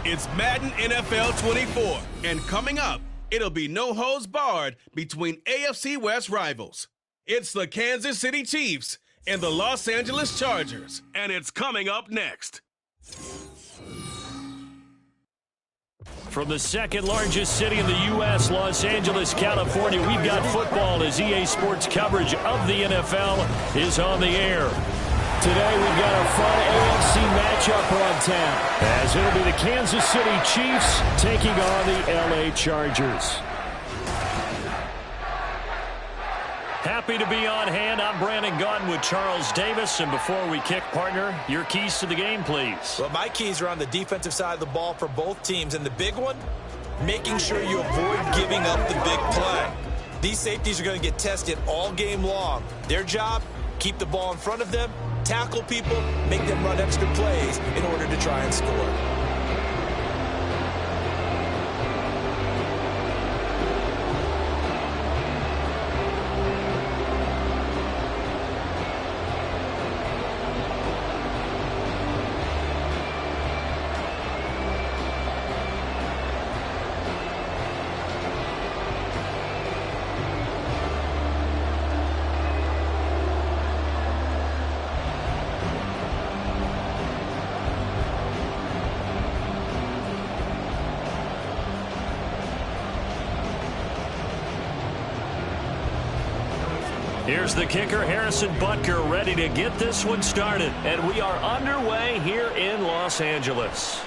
It's Madden NFL 24, and coming up, it'll be no holds barred between AFC West rivals. It's the Kansas City Chiefs and the Los Angeles Chargers, and it's coming up next. From the second largest city in the U.S., Los Angeles, California, we've got football as EA Sports coverage of the NFL is on the air. Today we've got a fun AFC matchup on tap, as it'll be the Kansas City Chiefs taking on the L.A. Chargers. Happy to be on hand. I'm Brandon Gaudin with Charles Davis. And before we kick, partner, your keys to the game, please. Well, my keys are on the defensive side of the ball for both teams. And the big one, making sure you avoid giving up the big play. These safeties are going to get tested all game long. Their job, keep the ball in front of them, tackle people, make them run extra plays in order to try and score. Here's the kicker, Harrison Butker, ready to get this one started. And we are underway here in Los Angeles.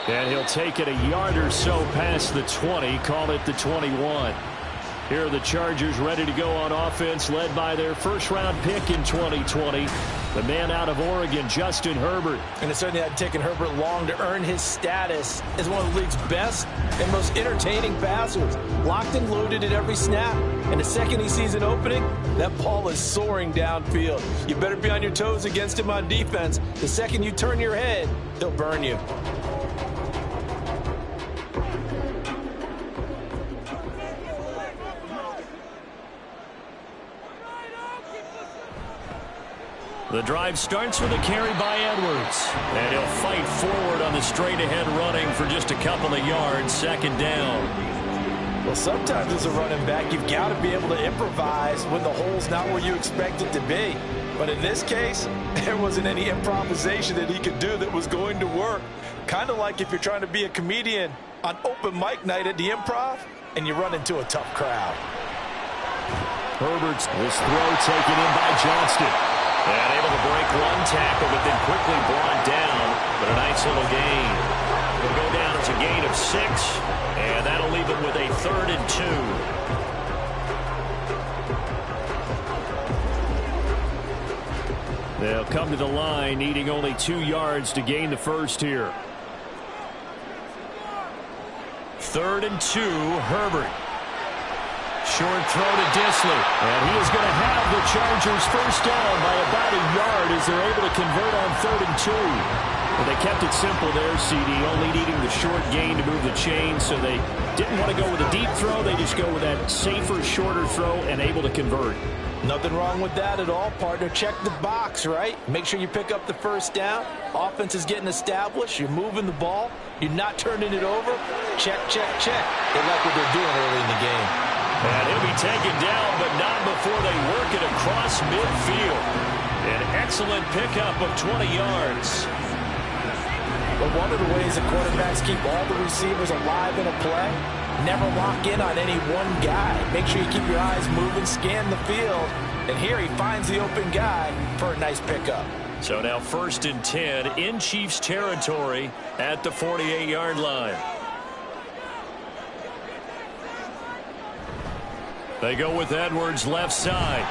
And he'll take it a yard or so past the 20, call it the 21. Here are the Chargers ready to go on offense, led by their first-round pick in 2020, the man out of Oregon, Justin Herbert. And it certainly had taken Herbert long to earn his status as one of the league's best and most entertaining passers. Locked and loaded at every snap. And the second he sees an opening, that ball is soaring downfield. You better be on your toes against him on defense. The second you turn your head, he'll burn you. The drive starts with a carry by Edwards. And he'll fight forward on the straight-ahead running for just a couple of yards, second down. Well, sometimes as a running back, you've got to be able to improvise when the hole's not where you expect it to be. But in this case, there wasn't any improvisation that he could do that was going to work. Kind of like if you're trying to be a comedian on open mic night at the Improv and you run into a tough crowd. Herbert's this throw taken in by Johnston. And able to break one tackle, but then quickly brought down. But a nice little gain. Will go down as a gain of 6, and that'll leave him with a 3rd and 2. They'll come to the line, needing only 2 yards to gain the first here. 3rd and 2, Herbert. Short throw to Disley. And he is going to have the Chargers first down by about a yard as they're able to convert on 3rd and 2. Well, they kept it simple there, CD, only needing the short gain to move the chain, so they didn't want to go with a deep throw. They just go with that safer, shorter throw and able to convert. Nothing wrong with that at all, partner. Check the box, right? Make sure you pick up the first down. Offense is getting established. You're moving the ball. You're not turning it over. Check, check, check. They like what they're doing early in the game. And he'll be taken down, but not before they work it across midfield. An excellent pickup of 20 yards. But one of the ways that quarterbacks keep all the receivers alive in a play, never lock in on any one guy. Make sure you keep your eyes moving, scan the field. And here he finds the open guy for a nice pickup. So now 1st and 10 in Chiefs territory at the 48-yard line. They go with Edwards left side.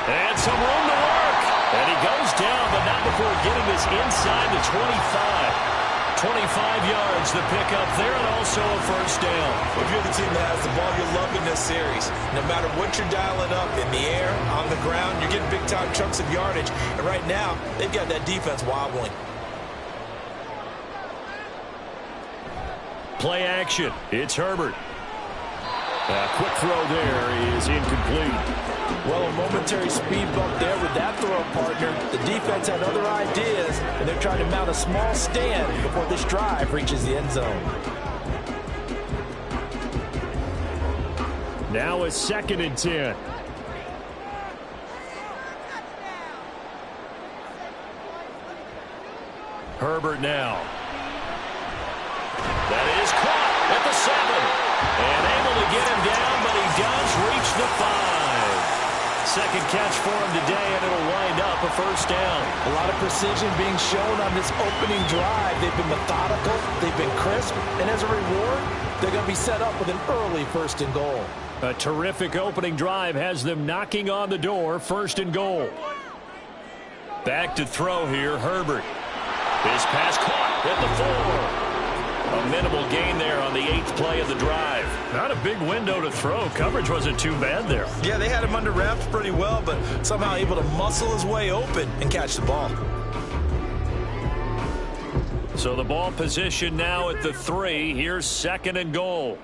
And some room to work. And he goes down, but not before getting this inside the 25. 25 yards, the pickup there, and also a first down. If you're the team that has the ball, you're loving this series. No matter what you're dialing up, in the air, on the ground, you're getting big-time chunks of yardage. And right now, they've got that defense wobbling. Play action. It's Herbert. Quick throw there is incomplete. Well, a momentary speed bump there with that throw partner. The defense had other ideas, and they're trying to mount a small stand before this drive reaches the end zone. Now a 2nd and 10. Herbert now. That is caught at the 7. And able to get him down, but he does reach the 5. Second catch for him today, and it'll wind up a first down. A lot of precision being shown on this opening drive. They've been methodical, they've been crisp, and as a reward, they're going to be set up with an early 1st and goal. A terrific opening drive has them knocking on the door, 1st and goal. Back to throw here, Herbert. His pass caught at the 4. A minimal gain there on the 8th play of the drive. Not a big window to throw. Coverage wasn't too bad there. Yeah, they had him under wraps pretty well, but somehow able to muscle his way open and catch the ball. So the ball position now at the 3. Here's 2nd and goal.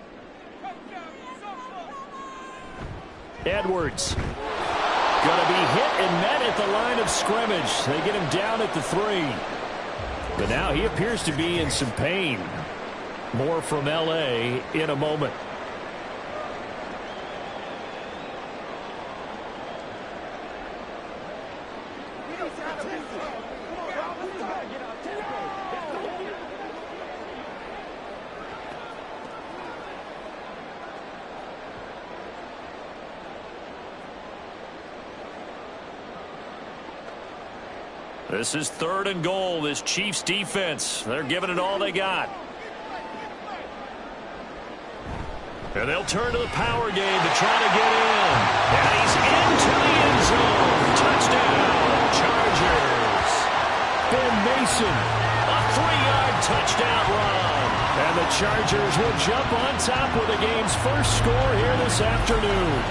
Edwards. Going to be hit and met at the line of scrimmage. They get him down at the 3. But now he appears to be in some pain. More from L.A. in a moment. This is 3rd and goal. This Chiefs defense, they're giving it all they got. And they'll turn to the power game to try to get in. And he's into the end zone. Touchdown, Chargers. Ben Mason, a 3-yard touchdown run. And the Chargers will jump on top with the game's first score here this afternoon.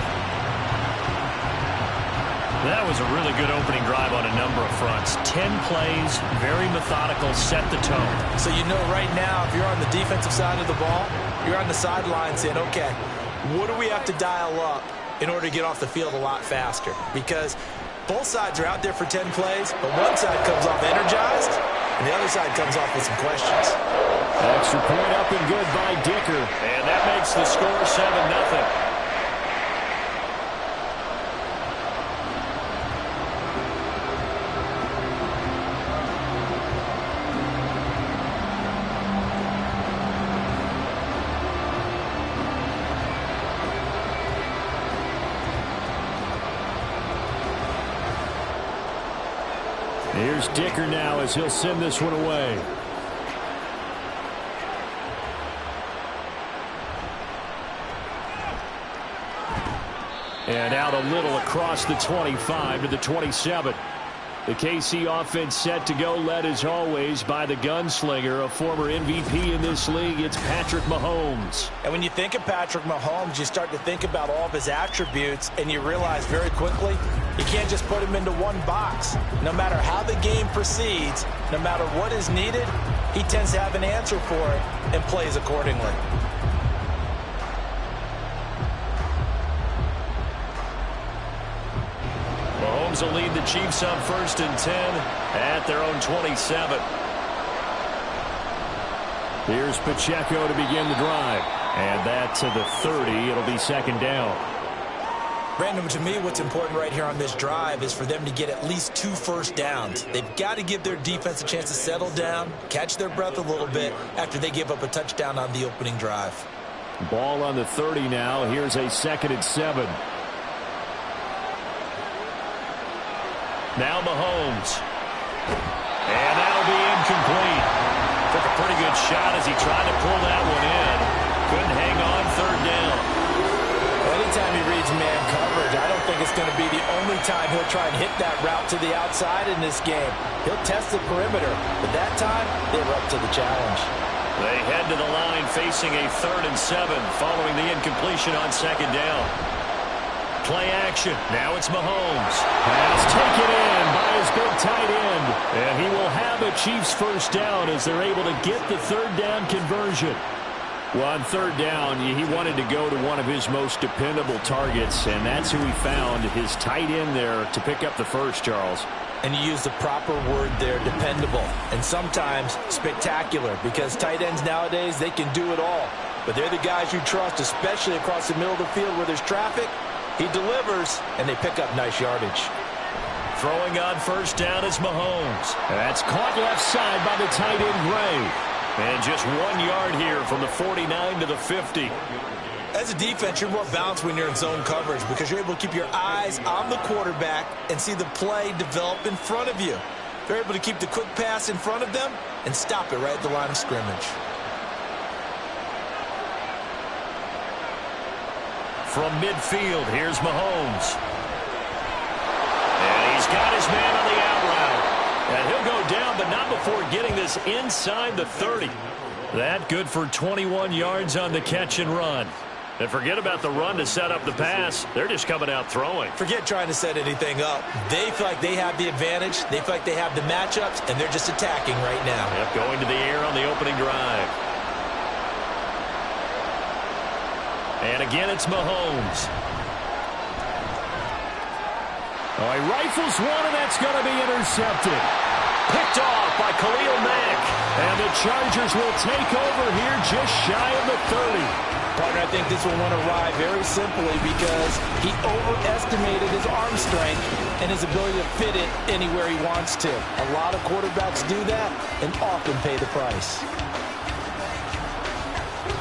That was a really good opening drive on a number of fronts. 10 plays, very methodical, set the tone. So you know right now, if you're on the defensive side of the ball, you're on the sideline saying, okay, what do we have to dial up in order to get off the field a lot faster? Because both sides are out there for 10 plays, but one side comes off energized, and the other side comes off with some questions. Extra point up and good by Dicker. And that makes the score 7-0. Here's Dicker now as he'll send this one away. And out a little across the 25 to the 27. The KC offense set to go, led as always by the gunslinger, a former MVP in this league. It's Patrick Mahomes. And when you think of Patrick Mahomes, you start to think about all of his attributes, and you realize very quickly you can't just put him into one box. No matter how the game proceeds, no matter what is needed, he tends to have an answer for it and plays accordingly. Mahomes will lead the Chiefs on 1st and 10 at their own 27. Here's Pacheco to begin the drive. And that to the 30. It'll be 2nd down. Brandon, to me, what's important right here on this drive is for them to get at least 2 first downs. They've got to give their defense a chance to settle down, catch their breath a little bit after they give up a touchdown on the opening drive. Ball on the 30 now. Here's a 2nd and 7. Now Mahomes. And that'll be incomplete. Took a pretty good shot as he tried to pull that one in. Couldn't hang on 3rd down. Anytime he reads man coverage, I don't think it's going to be the only time he'll try and hit that route to the outside in this game. He'll test the perimeter, but that time they were up to the challenge. They head to the line facing a 3rd and 7 following the incompletion on 2nd down. Play action. Now it's Mahomes. Pass taken in by his big tight end. And he will have a Chiefs first down as they're able to get the 3rd down conversion. Well, on third down, he wanted to go to one of his most dependable targets, and that's who he found, his tight end there, to pick up the first, Charles. And you use the proper word there, dependable, and sometimes spectacular, because tight ends nowadays, they can do it all. But they're the guys you trust, especially across the middle of the field where there's traffic. He delivers, and they pick up nice yardage. Throwing on first down is Mahomes. That's caught left side by the tight end, Gray. And just 1 yard here from the 49 to the 50. As a defense, you're more balanced when you're in zone coverage because you're able to keep your eyes on the quarterback and see the play develop in front of you. They're able to keep the quick pass in front of them and stop it right at the line of scrimmage. From midfield, here's Mahomes. And he's got his man on the out route. And he'll go down, but not before getting this inside the 30. That good for 21 yards on the catch and run. And forget about the run to set up the pass. They're just coming out throwing. Forget trying to set anything up. They feel like they have the advantage. They feel like they have the matchups, and they're just attacking right now. Yep, going to the air on the opening drive. And again, it's Mahomes. Oh, he rifles one, and that's going to be intercepted. Picked off by Khalil Mack. And the Chargers will take over here just shy of the 30. Partner, I think this will want to ride very simply because he overestimated his arm strength and his ability to fit it anywhere he wants to. A lot of quarterbacks do that and often pay the price.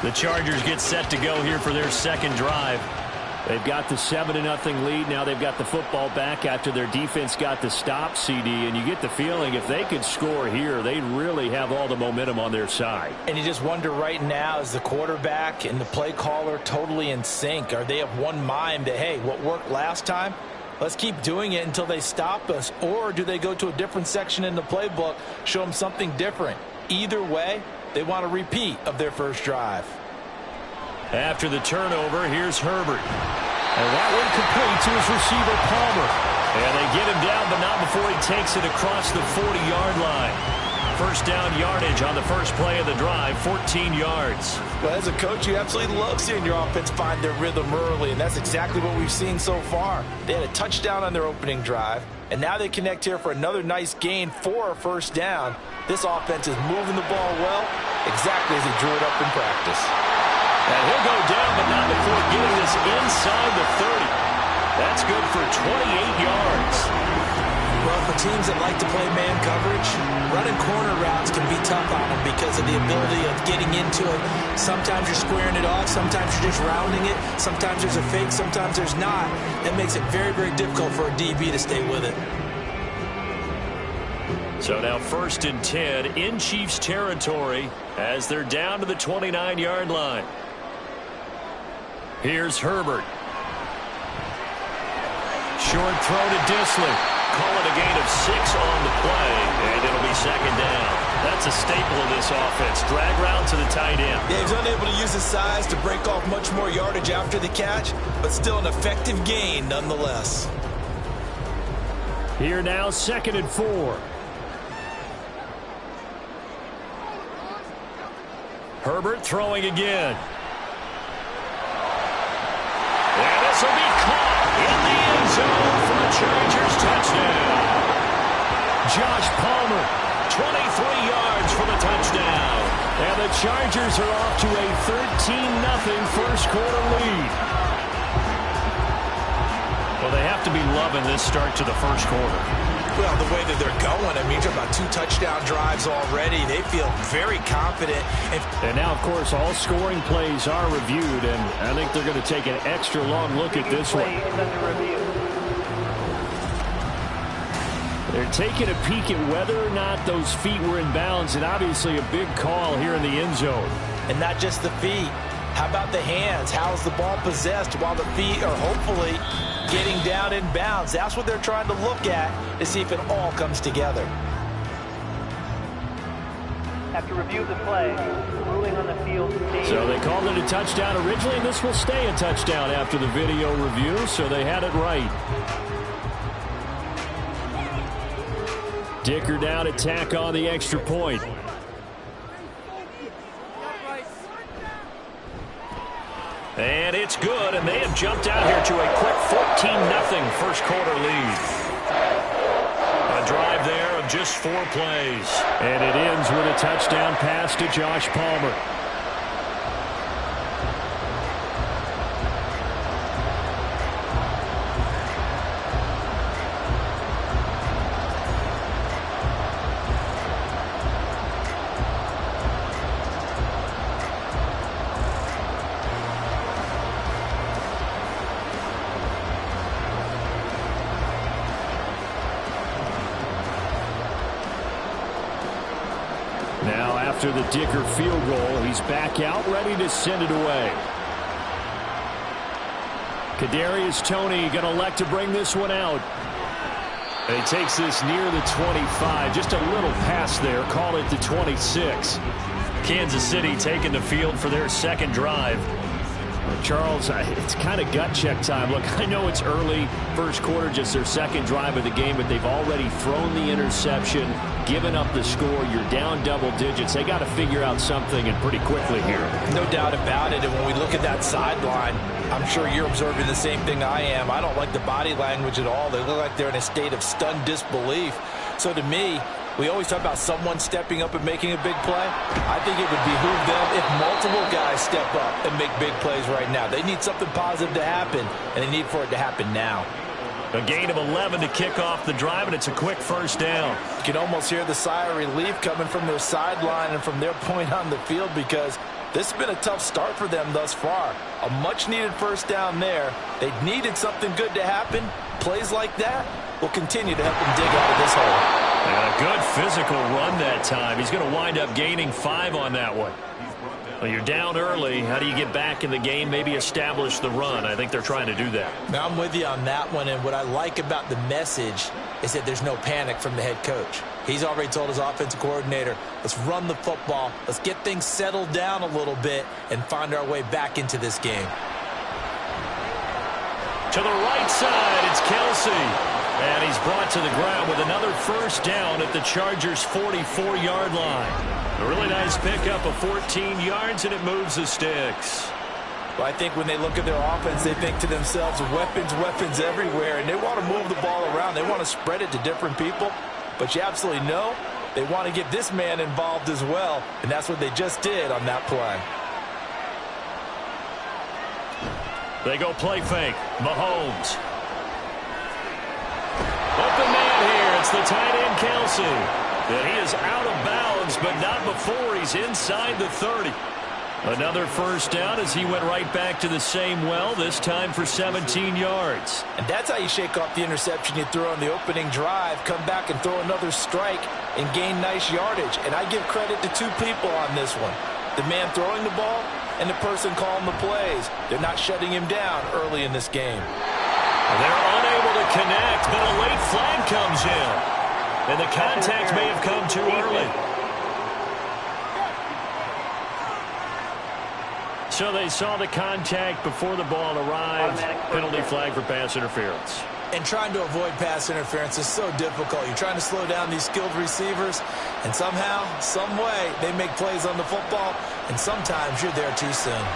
The Chargers get set to go here for their second drive. They've got the 7-0 lead. Now they've got the football back after their defense got the stop, CD. And you get the feeling if they could score here, they'd really have all the momentum on their side. And you just wonder right now, is the quarterback and the play caller totally in sync? Are they of one mind that, hey, what worked last time, let's keep doing it until they stop us? Or do they go to a different section in the playbook, show them something different? Either way, they want a repeat of their first drive. After the turnover, here's Herbert. And that one complete to his receiver, Palmer. And they get him down, but not before he takes it across the 40-yard line. First down yardage on the first play of the drive, 14 yards. Well, as a coach, you absolutely love seeing your offense find their rhythm early, and that's exactly what we've seen so far. They had a touchdown on their opening drive, and now they connect here for another nice gain for a first down. This offense is moving the ball well, exactly as he drew it up in practice. And he'll go down, but not before getting this inside the 30. That's good for 28 yards. Well, for teams that like to play man coverage, running corner routes can be tough on them because of the ability of getting into it. Sometimes you're squaring it off. Sometimes you're just rounding it. Sometimes there's a fake. Sometimes there's not. That makes it very, very difficult for a DB to stay with it. So now 1st and 10 in Chiefs territory as they're down to the 29-yard line. Here's Herbert. Short throw to Disley. Call it a gain of 6 on the play, and it'll be second down. That's a staple of this offense. Drag route to the tight end. Yeah, he's unable to use his size to break off much more yardage after the catch, but still an effective gain nonetheless. Here now, 2nd and 4. Herbert throwing again. And this will be caught in the end zone for a Chargers touchdown. Josh Palmer, 23 yards for the touchdown. And the Chargers are off to a 13-0 first quarter lead. Well, they have to be loving this start to the first quarter. Well, the way that they're going, I mean, you're about 2 touchdown drives already. They feel very confident. And now, of course, all scoring plays are reviewed, and I think they're going to take an extra long look at this one. They're taking a peek at whether or not those feet were in bounds, and obviously a big call here in the end zone. And not just the feet. How about the hands? How is the ball possessed while the feet are hopefully getting down in bounds? That's what they're trying to look at to see if it all comes together. After review of the play, ruling on the field. So they called it a touchdown originally, and this will stay a touchdown after the video review, so they had it right. Dicker down to tack on the extra point. And it's good, and they have jumped out here to a quick 14-0 first quarter lead. A drive there of just 4 plays. And it ends with a touchdown pass to Josh Palmer. Now after the Dicker field goal, he's back out ready to send it away. Kadarius Toney going to elect to bring this one out. And he takes this near the 25. Just a little pass there. Call it the 26. Kansas City taking the field for their second drive. Charles, it's kind of gut check time. Look, I know it's early, first quarter, just their second drive of the game, but they've already thrown the interception, given up the score. You're down double digits. They got to figure out something, and pretty quickly here. No doubt about it. And when we look at that sideline, I'm sure you're observing the same thing I am. I don't like the body language at all. They look like they're in a state of stunned disbelief. So to me, we always talk about someone stepping up and making a big play. I think it would behoove them if multiple guys step up and make big plays right now. They need something positive to happen, and they need for it to happen now. A gain of 11 to kick off the drive, and it's a quick first down. You can almost hear the sigh of relief coming from their sideline and from their point on the field, because this has been a tough start for them thus far. A much-needed first down there. They needed something good to happen. Plays like that will continue to help them dig out of this hole. And a good physical run that time. He's going to wind up gaining 5 on that one. Well, you're down early. How do you get back in the game, maybe establish the run? I think they're trying to do that. Now, I'm with you on that one, and what I like about the message is that there's no panic from the head coach. He's already told his offensive coordinator, let's run the football, let's get things settled down a little bit and find our way back into this game. To the right side, it's Kelsey. And he's brought to the ground with another first down at the Chargers' 44-yard line. A really nice pickup of 14 yards, and it moves the sticks. Well, I think when they look at their offense, they think to themselves, weapons, weapons everywhere, and they want to move the ball around. They want to spread it to different people, but you absolutely know they want to get this man involved as well, and that's what they just did on that play. They go play fake. Mahomes. Open man here. It's the tight end, Kelsey. And he is out of bounds, but not before he's inside the 30. Another first down as he went right back to the same well, this time for 17 yards. And that's how you shake off the interception you threw on the opening drive, come back and throw another strike and gain nice yardage. And I give credit to 2 people on this one. The man throwing the ball and the person calling the plays. They're not shutting him down early in this game. They're unable to connect, but a late flag comes in. And the contact may have come too early. So they saw the contact before the ball arrived. Penalty flag for pass interference. And trying to avoid pass interference is so difficult. You're trying to slow down these skilled receivers, and somehow, some way, they make plays on the football, and sometimes you're there too soon.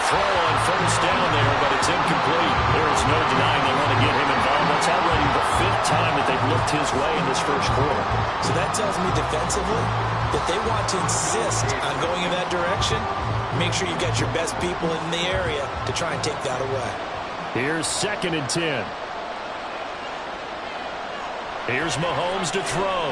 Throw on first down there, but it's incomplete. There is no denying they want to get him involved. That's already the 5th time that they've looked his way in this first quarter. So that tells me defensively that they want to insist on going in that direction. Make sure you got your best people in the area to try and take that away. Here's 2nd and 10. Here's Mahomes to throw.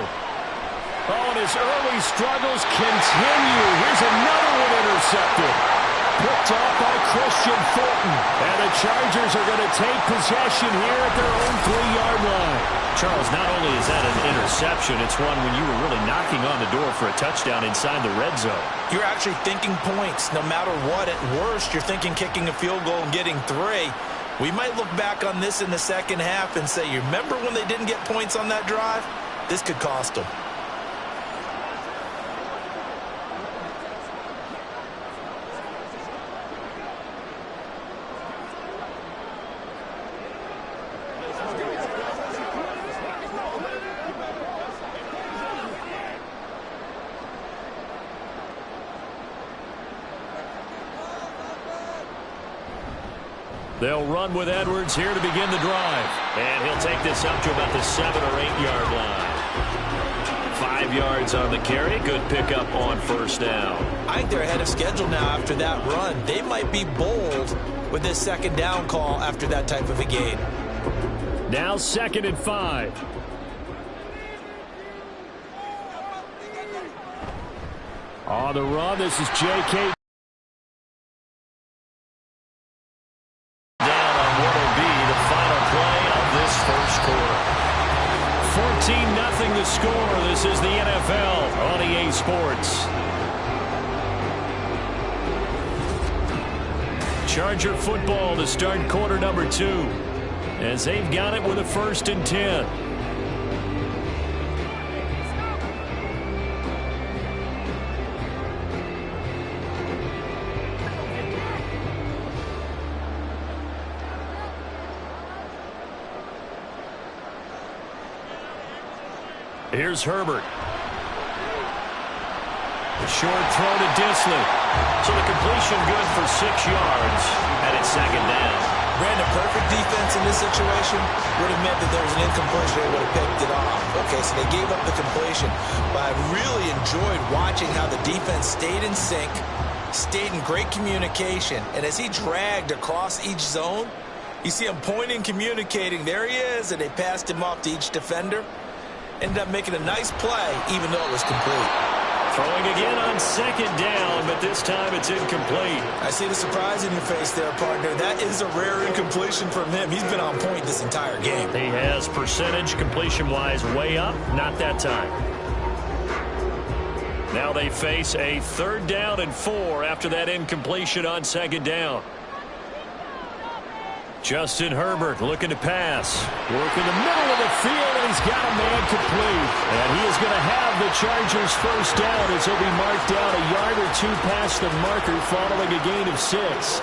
Oh, and his early struggles continue. Here's another one intercepted. Picked off by Christian Fulton. And the Chargers are going to take possession here at their own 3-yard line. Charles, not only is that an interception, it's one when you were really knocking on the door for a touchdown inside the red zone. You're actually thinking points no matter what. At worst, you're thinking kicking a field goal and getting 3. We might look back on this in the second half and say, you remember when they didn't get points on that drive? This could cost them. They'll run with Edwards here to begin the drive. And he'll take this up to about the 7 or 8 yard line. 5 yards on the carry. Good pickup on first down. I think they're ahead of schedule now after that run. They might be bold with this second down call after that type of a gain. Now 2nd and 5. On the run, this is J.K. down on what will be the final play of this first quarter. 14-0 the score. This is the NFL on EA Sports. Charger football to start quarter number 2. As they've got it with a 1st and 10. Here's Herbert. The short throw to Disley. So the completion good for 6 yards. And it's 2nd down. Brandon, perfect defense in this situation would have meant that there was an incompletion. They would have picked it off. Okay, so they gave up the completion. But I really enjoyed watching how the defense stayed in sync, stayed in great communication. And as he dragged across each zone, you see him pointing, communicating. There he is, and they passed him off to each defender. Ended up making a nice play, even though it was complete. Throwing again on 2nd down, but this time it's incomplete. I see the surprise in your face there, partner. That is a rare incompletion from him. He's been on point this entire game. He has percentage completion-wise way up. Not that time. Now they face a 3rd down and 4 after that incompletion on 2nd down. Justin Herbert looking to pass. Working the middle of the field, and he's got a man complete. And he is going to have the Chargers 1st down as he'll be marked down a yard or 2 past the marker following a gain of 6.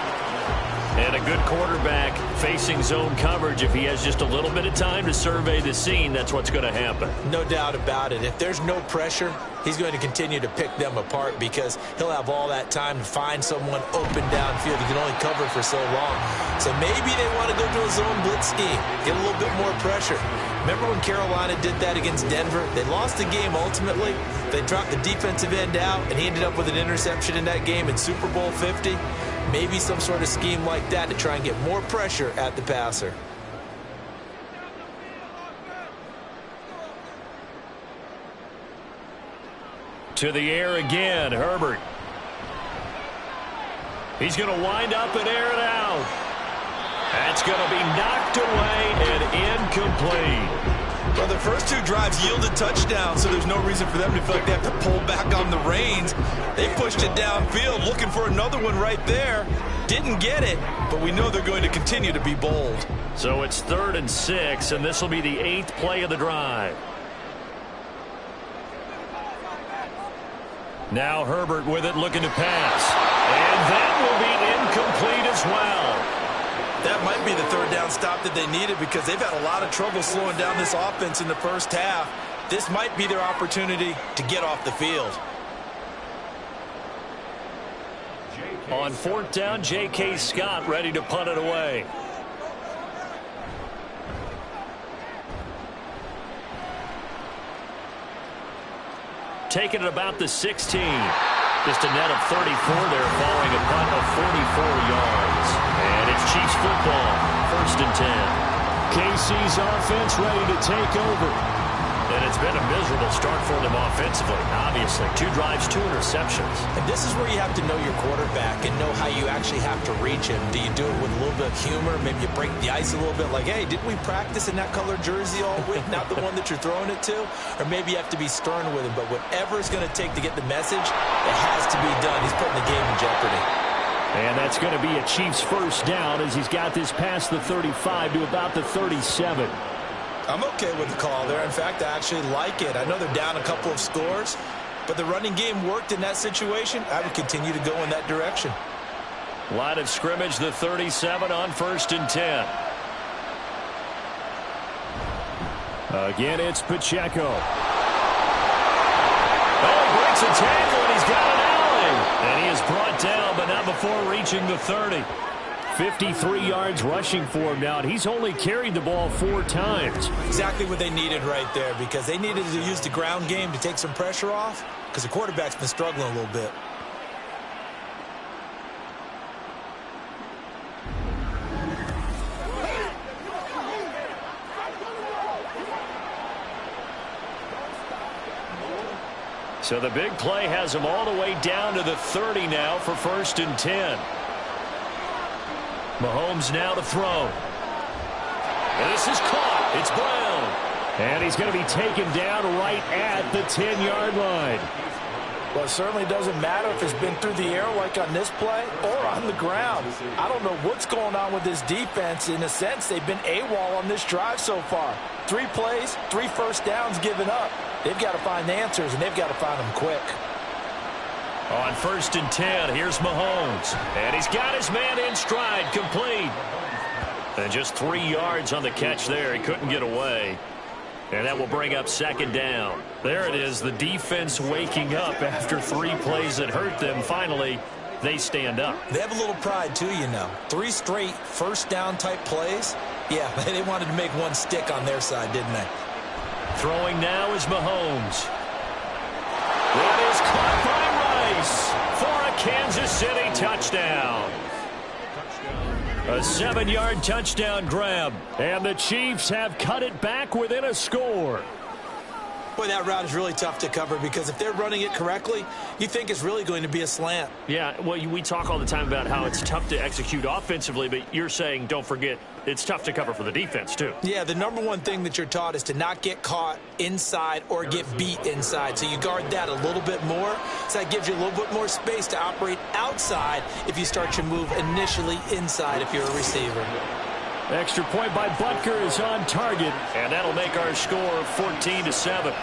And a good quarterback facing zone coverage. If he has just a little bit of time to survey the scene, that's what's going to happen. No doubt about it. If there's no pressure, he's going to continue to pick them apart because he'll have all that time to find someone open downfield. He can only cover for so long. So maybe they want to go to a zone blitz scheme, get a little bit more pressure. Remember when Carolina did that against Denver? They lost the game ultimately. They dropped the defensive end out, and he ended up with an interception in that game in Super Bowl 50. Maybe some sort of scheme like that to try and get more pressure at the passer. To the air again, Herbert. He's going to wind up and air it out. That's going to be knocked away and incomplete. Well, the first 2 drives yielded touchdowns, so there's no reason for them to feel like they have to pull back on the reins. They pushed it downfield, looking for another one right there. Didn't get it, but we know they're going to continue to be bold. So it's 3rd and 6, and this will be the 8th play of the drive. Now Herbert with it, looking to pass. And that will be incomplete as well. That might be the 3rd down stop that they needed because they've had a lot of trouble slowing down this offense in the first half. This might be their opportunity to get off the field. On 4th down, J.K. Scott ready to punt it away. Taking it about the 16. Just a net of 34 there following a punt of 44 yards. And it's Chiefs football, 1st and 10. KC's offense ready to take over. And it's been a miserable start for them offensively, obviously. 2 drives, 2 interceptions. And this is where you have to know your quarterback and know how you actually have to reach him. Do you do it with a little bit of humor? Maybe you break the ice a little bit like, hey, didn't we practice in that color jersey all week? Not the one that you're throwing it to? Or maybe you have to be stern with him. But whatever it's going to take to get the message, it has to be done. He's putting the game in jeopardy. And that's going to be a Chiefs 1st down as he's got this past the 35 to about the 37. I'm okay with the call there. In fact, I actually like it. I know they're down a couple of scores, but the running game worked in that situation. I would continue to go in that direction. Line of scrimmage, the 37 on 1st and 10. Again, it's Pacheco. Oh, he breaks a tackle, and he's got an alley. And he is brought down, but not before reaching the 30. 53 yards rushing for him now, and he's only carried the ball 4 times. Exactly what they needed right there, because they needed to use the ground game to take some pressure off, because the quarterback's been struggling a little bit. So the big play has him all the way down to the 30 now for 1st and 10. Mahomes now to throw. And this is caught. It's Brown. And he's going to be taken down right at the 10-yard line. Well, it certainly doesn't matter if it's been through the air like on this play or on the ground. I don't know what's going on with this defense. In a sense, they've been AWOL on this drive so far. 3 plays, 3 first downs given up. They've got to find answers, and they've got to find them quick. On 1st and 10, here's Mahomes. And he's got his man in stride, complete. And just 3 yards on the catch there. He couldn't get away. And that will bring up 2nd down. There it is, the defense waking up after 3 plays that hurt them. Finally, they stand up. They have a little pride, too, you know. 3 straight first down type plays. Yeah, they wanted to make one stick on their side, didn't they? Throwing now is Mahomes. It is caught by Rice for a Kansas City touchdown. A 7-yard touchdown grab, and the Chiefs have cut it back within a score. Boy, that route is really tough to cover, because if they're running it correctly, you think it's really going to be a slant. Yeah, well, we talk all the time about how it's tough to execute offensively, but you're saying, don't forget, it's tough to cover for the defense, too. Yeah, the number one thing that you're taught is to not get caught inside or get beat inside. So you guard that a little bit more. So that gives you a little bit more space to operate outside if you start your move initially inside if you're a receiver. Extra point by Butker is on target, and that'll make our score 14-7.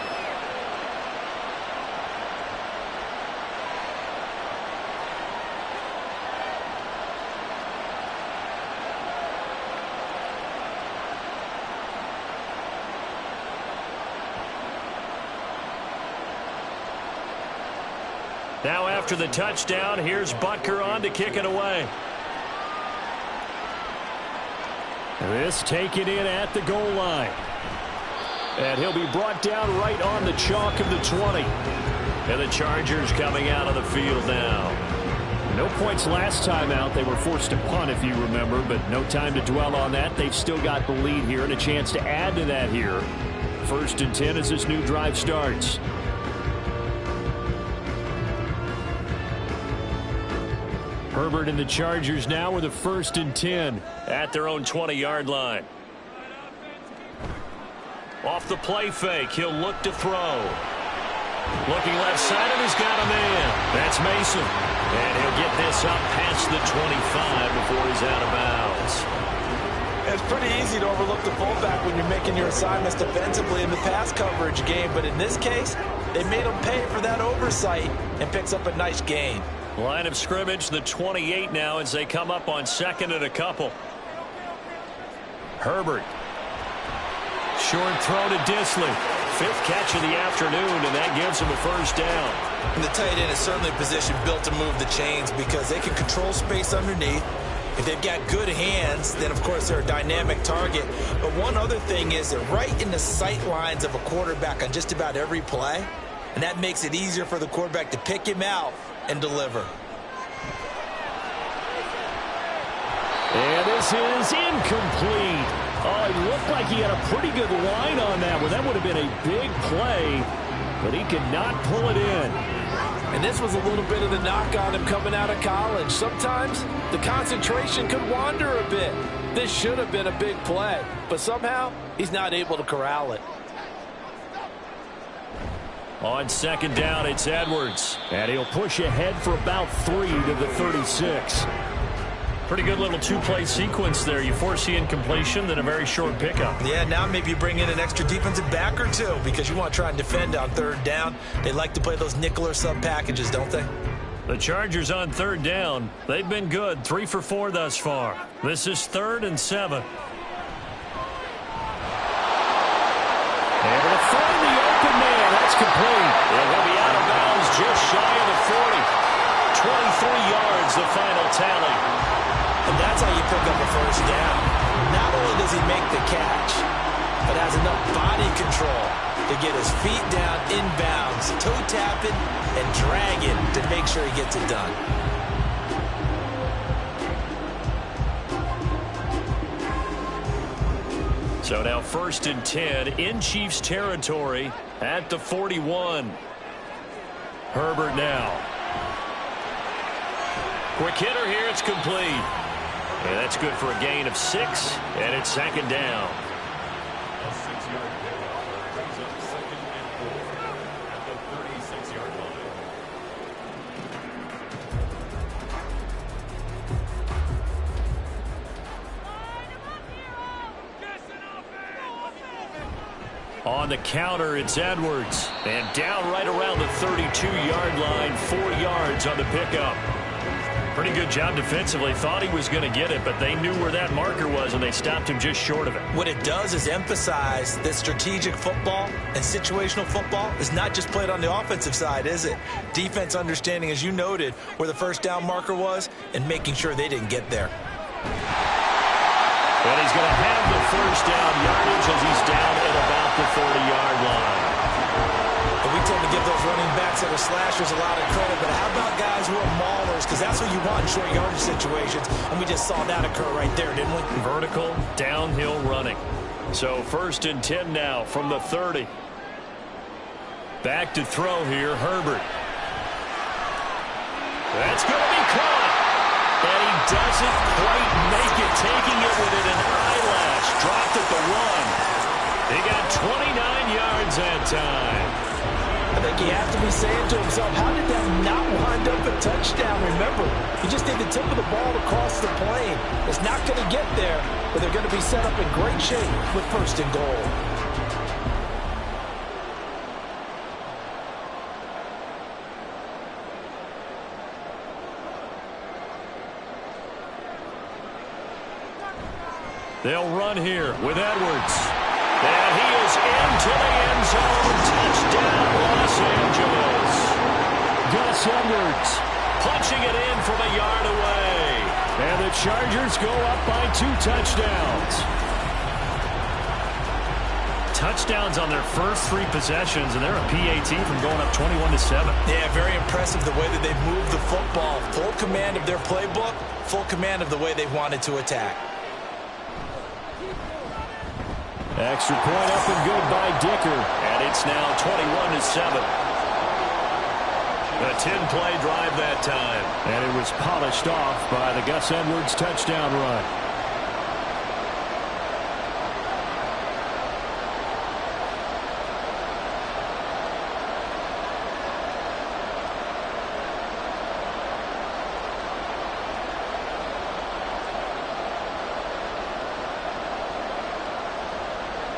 Now after the touchdown, here's Butker on to kick it away. This taken in at the goal line. And he'll be brought down right on the chalk of the 20. And the Chargers coming out of the field now. No points last time out. They were forced to punt, if you remember, but no time to dwell on that. They've still got the lead here and a chance to add to that here. 1st and 10 as this new drive starts. Herbert and the Chargers now with a 1st and 10 at their own 20-yard line. Off the play fake, he'll look to throw. Looking left side, and he's got a man. That's Mason. And he'll get this up past the 25 before he's out of bounds. It's pretty easy to overlook the fullback when you're making your assignments defensively in the pass coverage game. But in this case, they made him pay for that oversight and picks up a nice gain. Line of scrimmage, the 28 now as they come up on 2nd and a couple. Herbert. Short throw to Disley. 5th catch of the afternoon, and that gives him a 1st down. And the tight end is certainly a position built to move the chains because they can control space underneath. If they've got good hands, then, of course, they're a dynamic target. But one other thing is they're right in the sight lines of a quarterback on just about every play, and that makes it easier for the quarterback to pick him out and deliver. And this is incomplete. Oh, it looked like he had a pretty good line on that one. That would have been a big play, but he could not pull it in. And this was a little bit of the knock on him coming out of college. Sometimes the concentration could wander a bit. This should have been a big play, but somehow he's not able to corral it. On 2nd down, it's Edwards. And he'll push ahead for about 3 to the 36. Pretty good little 2-play sequence there. You force the incompletion, then a very short pickup. Yeah, now maybe you bring in an extra defensive back or 2 because you want to try and defend on 3rd down. They like to play those nickel or sub packages, don't they? The Chargers on 3rd down. They've been good. 3 for 4 thus far. This is 3rd and 7. Able to find the open man. That's complete. And he'll be out of bounds just shy of the 40. 23 yards, the final tally. And that's That's how you pick up a first down. Not only does he make the catch, but has enough body control to get his feet down inbounds, toe tapping and dragging to make sure he gets it done. So now 1st and 10 in Chiefs territory at the 41. Herbert now. Quick hitter here, it's complete. And that's good for a gain of 6, and it's 2nd down. A 6-yard pick brings up 2nd and 4 at the 36-yard line. On the counter, it's Edwards. And down right around the 32-yard line, 4 yards on the pickup. Pretty good job defensively. Thought he was going to get it, but they knew where that marker was, and they stopped him just short of it. What it does is emphasize that strategic football and situational football is not just played on the offensive side, is it? Defense understanding, as you noted, where the first down marker was and making sure they didn't get there. And he's going to have the first down yardage as he's down at about the 40-yard line. And we tend to give those running backs that are slashers a lot of credit, but how about guys who are maulers? Because that's what you want in short yardage situations, and we just saw that occur right there, didn't we? Vertical, downhill running. So 1st and 10 now from the 30. Back to throw here, Herbert. That's going to be caught. And he doesn't quite make it, taking it within an eyelash. Dropped at the 1. He got 29 yards that time. I think he has to be saying to himself, how did that not wind up a touchdown? Remember, he just did the tip of the ball across the plane. It's not going to get there, but they're going to be set up in great shape with 1st and goal. They'll run here with Edwards. And he is into the end zone. Touchdown, Los Angeles. Gus Edwards punching it in from a yard away. And the Chargers go up by 2 touchdowns. Touchdowns on their first 3 possessions, and they're a PAT from going up 21-7. Yeah, very impressive the way that they've moved the football. Full command of their playbook, full command of the way they wanted to attack. Extra point up and good by Dicker. And it's now 21-7. A 10-play drive that time. And it was polished off by the Gus Edwards touchdown run.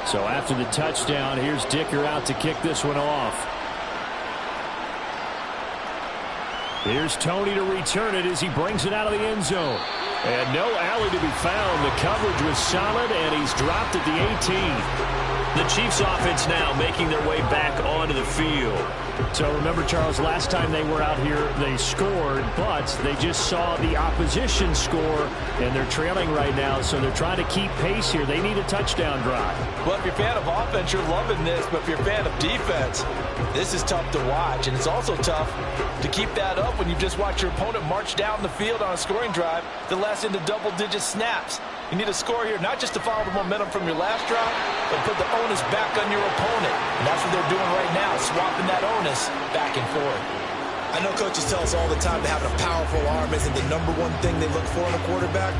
So after the touchdown, here's Dicker out to kick this one off. Here's Tony to return it as he brings it out of the end zone. And no alley to be found. The coverage was solid, and he's dropped at the 18. The Chiefs offense now making their way back onto the field. So remember, Charles, last time they were out here, they scored, but they just saw the opposition score, and they're trailing right now, so they're trying to keep pace here. They need a touchdown drive. Well, if you're a fan of offense, you're loving this, but if you're a fan of defense, this is tough to watch, and it's also tough to keep that up when you just watch your opponent march down the field on a scoring drive that lasts into double-digit snaps. You need a score here, not just to follow the momentum from your last drive, but put the onus back on your opponent. And that's what they're doing right now, swapping that onus back and forth. I know coaches tell us all the time that having a powerful arm isn't the number one thing they look for in a quarterback.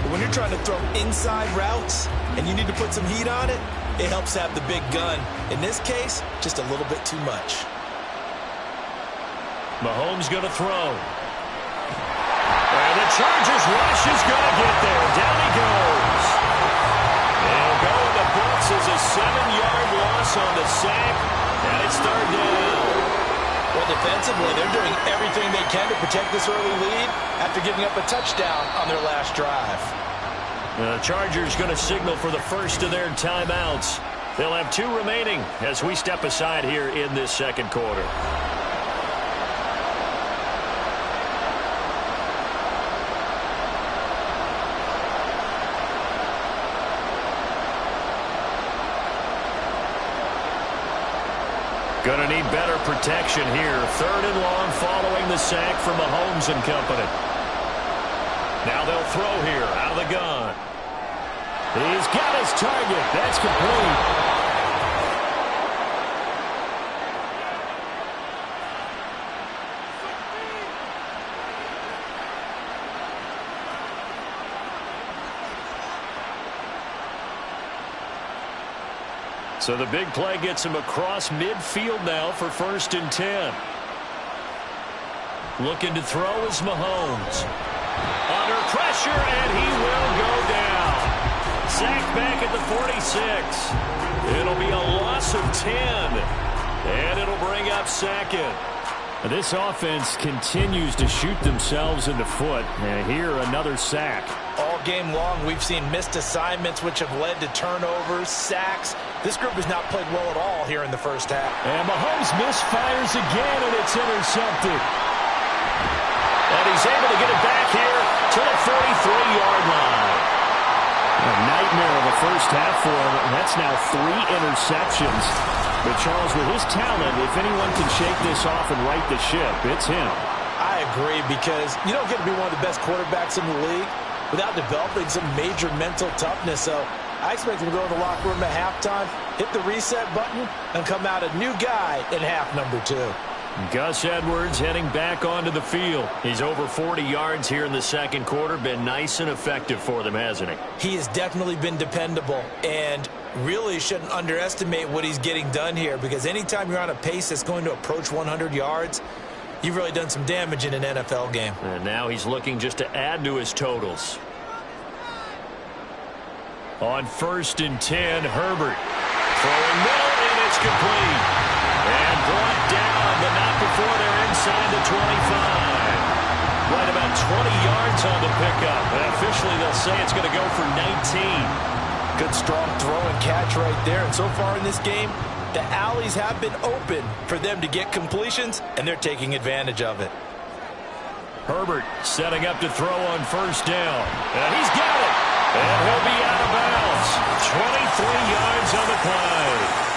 But when you're trying to throw inside routes and you need to put some heat on it, it helps have the big gun. In this case, just a little bit too much. Mahomes going to throw. And the Chargers rush is going to get there. Down he goes. They'll go in the books as a 7-yard loss on the sack, and it's 3rd down. Well, defensively, they're doing everything they can to protect this early lead after giving up a touchdown on their last drive. The Chargers going to signal for the first of their timeouts. They'll have 2 remaining as we step aside here in this second quarter. Going to need better protection here. 3rd and long following the sack from Mahomes and company. Now they'll throw here out of the gun. He's got his target. That's complete. So the big play gets him across midfield now for 1st and 10. Looking to throw is Mahomes. Under pressure, and he will go down. Sacked back at the 46. It'll be a loss of 10. And it'll bring up 2nd. This offense continues to shoot themselves in the foot. And here, another sack. All game long, we've seen missed assignments, which have led to turnovers, sacks. This group has not played well at all here in the first half. And Mahomes misfires again, and it's intercepted. And he's able to get it back here to the 43-yard line. A nightmare of a first half for him, and that's now 3 interceptions. But Charles, with his talent, if anyone can shake this off and right the ship, it's him. I agree, because you don't get to be one of the best quarterbacks in the league without developing some major mental toughness. So I expect him to go to the locker room at halftime, hit the reset button, and come out a new guy in half number 2. Gus Edwards heading back onto the field. He's over 40 yards here in the second quarter. Been nice and effective for them, hasn't he? He has definitely been dependable, and really shouldn't underestimate what he's getting done here, because anytime you're on a pace that's going to approach 100 yards, you've really done some damage in an NFL game. And now he's looking just to add to his totals. On 1st and 10, Herbert. Throwing middle, and it's complete. And brought down, but not before they're inside the 25. Right about 20 yards on the pickup. And officially, they'll say it's going to go for 19. Good strong throw and catch right there. And so far in this game, the alleys have been open for them to get completions, and they're taking advantage of it. Herbert setting up to throw on 1st down. And he's got it. And he'll be out of bounds. 23 yards on the play.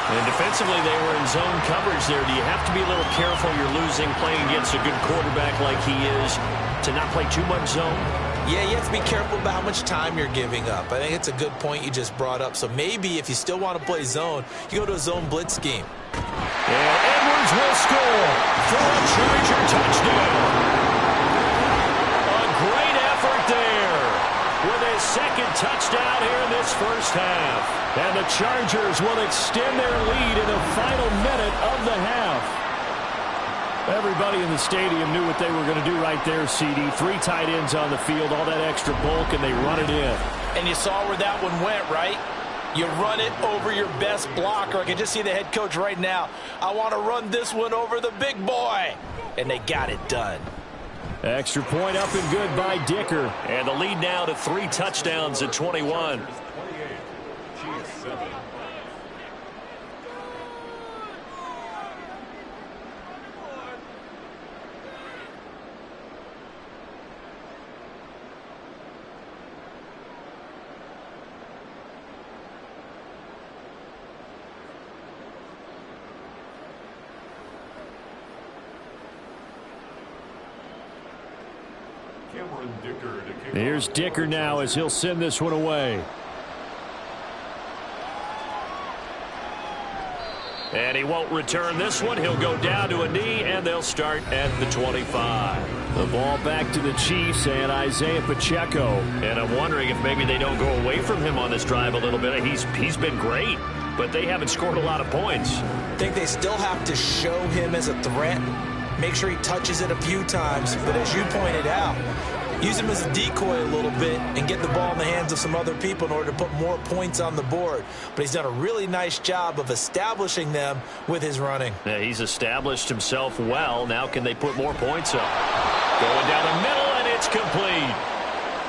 And defensively, they were in zone coverage there. Do you have to be a little careful? You're losing playing against a good quarterback like he is to not play too much zone? Yeah, you have to be careful about how much time you're giving up. I think it's a good point you just brought up. So maybe if you still want to play zone, you go to a zone blitz scheme. And Edwards will score for a Charger touchdown. A great effort there with his 2nd touchdown here in this first half. And the Chargers will extend their lead in the final minute of the half. Everybody in the stadium knew what they were going to do right there, CD. 3 tight ends on the field, all that extra bulk, and they run it in. And you saw where that one went, right? You run it over your best blocker. I can just see the head coach right now. I want to run this one over the big boy. And they got it done. Extra point up and good by Dicker. And the lead now to 3 touchdowns at 21. Here's Dicker now as he'll send this one away. And he won't return this one. He'll go down to a knee, and they'll start at the 25. The ball back to the Chiefs and Isaiah Pacheco. And I'm wondering if maybe they don't go away from him on this drive a little bit. He's been great, but they haven't scored a lot of points. I think they still have to show him as a threat. Make sure he touches it a few times. But as you pointed out, use him as a decoy a little bit and get the ball in the hands of some other people in order to put more points on the board. But he's done a really nice job of establishing them with his running. Yeah, he's established himself well. Now can they put more points up? Going down the middle, and it's complete.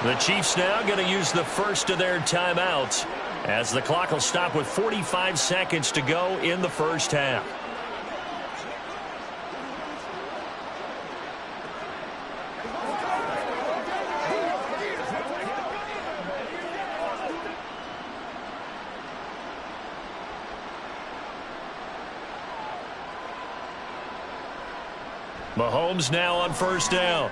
The Chiefs now going to use the first of their timeouts as the clock will stop with 45 seconds to go in the first half. Mahomes now on first down.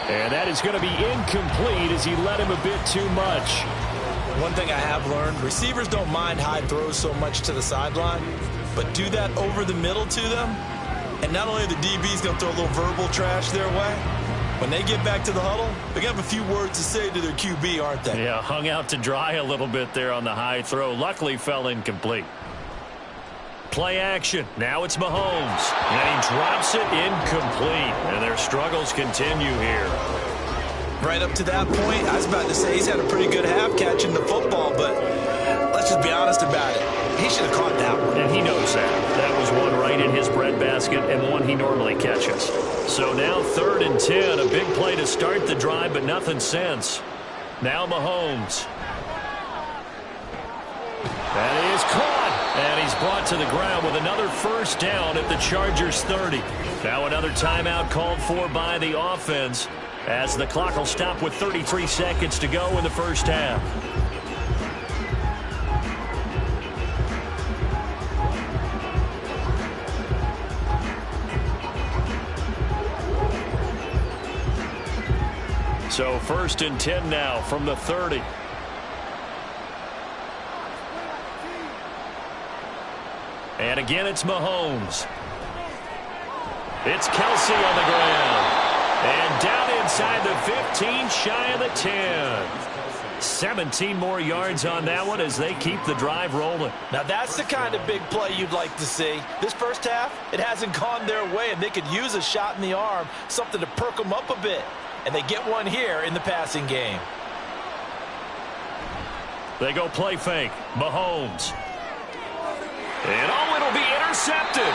And that is going to be incomplete as he led him a bit too much. One thing I have learned, receivers don't mind high throws so much to the sideline, but do that over the middle to them, and not only are the DBs going to throw a little verbal trash their way, when they get back to the huddle, they're going to have a few words to say to their QB, aren't they? Yeah, hung out to dry a little bit there on the high throw. Luckily fell incomplete. Play action. Now it's Mahomes. And he drops it incomplete. And their struggles continue here. Right up to that point, I was about to say he's had a pretty good half catching the football, but let's just be honest about it. He should have caught that one. And he knows that. That was one right in his breadbasket and one he normally catches. So now 3rd and 10. A big play to start the drive, but nothing since. Now Mahomes. That is caught. And he's brought to the ground with another first down at the Chargers 30. Now another timeout called for by the offense as the clock will stop with 33 seconds to go in the first half. So 1st and 10 now from the 30. And again, it's Mahomes. It's Kelsey on the ground. And down inside the 15, shy of the 10. 17 more yards on that one as they keep the drive rolling. Now that's the kind of big play you'd like to see. This first half, it hasn't gone their way, and they could use a shot in the arm, something to perk them up a bit. And they get one here in the passing game. They go play fake. Mahomes. And it'll be intercepted.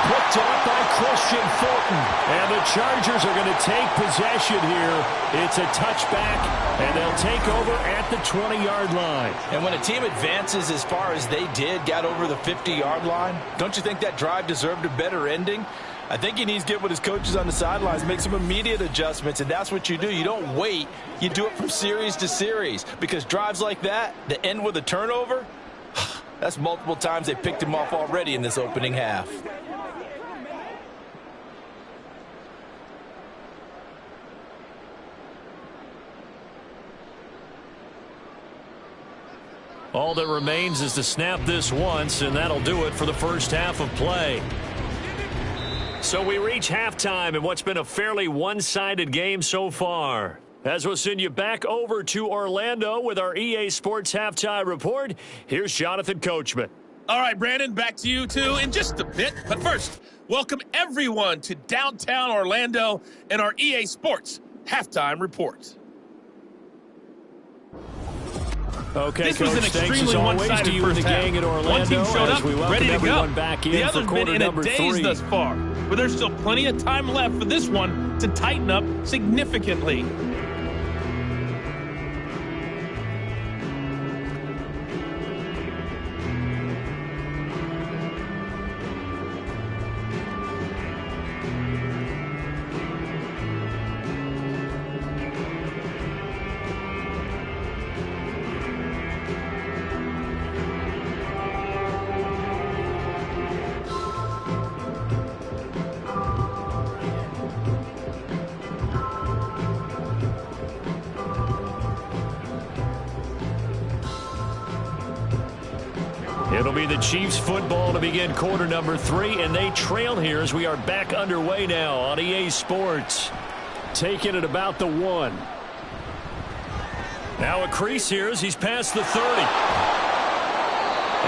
Picked off by Christian Fulton. And the Chargers are going to take possession here. It's a touchback, and they'll take over at the 20-yard line. And when a team advances as far as they did, got over the 50-yard line, don't you think that drive deserved a better ending? I think he needs to get with his coaches on the sidelines, make some immediate adjustments, and that's what you do. You don't wait. You do it from series to series, because drives like that end with a turnover, that's multiple times they picked him off already in this opening half. All that remains is to snap this once, and that'll do it for the first half of play. So we reach halftime in what's been a fairly one-sided game so far. As we'll send you back over to Orlando with our EA Sports Halftime Report, here's Jonathan Coachman. All right, Brandon, back to you, too, in just a bit. But first, welcome everyone to downtown Orlando and our EA Sports Halftime Report. Okay, this Coach, was an extremely one-sided first half. One team showed up, ready to go. The other's been in a daze thus far, but there's still plenty of time left for this one to tighten up significantly. It'll be the Chiefs football to begin quarter number 3, and they trail here as we are back underway now on EA Sports. Taking it about the 1. Now a crease here as he's past the 30.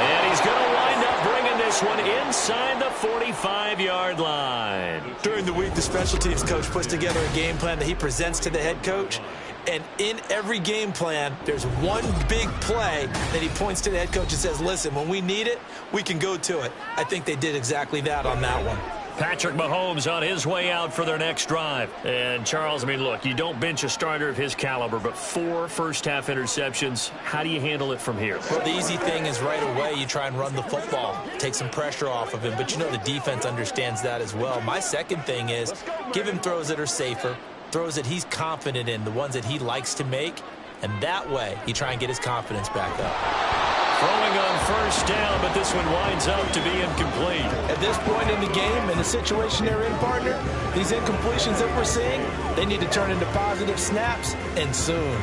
And he's going to wind up bringing this one inside the 45-yard line. During the week, the special teams coach puts together a game plan that he presents to the head coach. And in every game plan, there's one big play that he points to the head coach and says, listen, when we need it, we can go to it. I think they did exactly that on that one. Patrick Mahomes on his way out for their next drive. And, Charles, I mean, look, you don't bench a starter of his caliber, but 4 first-half interceptions. How do you handle it from here? Well, the easy thing is right away you try and run the football, take some pressure off of him. But, you know, the defense understands that as well. My second thing is give him throws that are safer, throws that he's confident in, the ones that he likes to make, and that way you try and get his confidence back up. Throwing on first down, but this one winds up to be incomplete. At this point in the game, in the situation they're in, partner, these incompletions that we're seeing, they need to turn into positive snaps, and soon.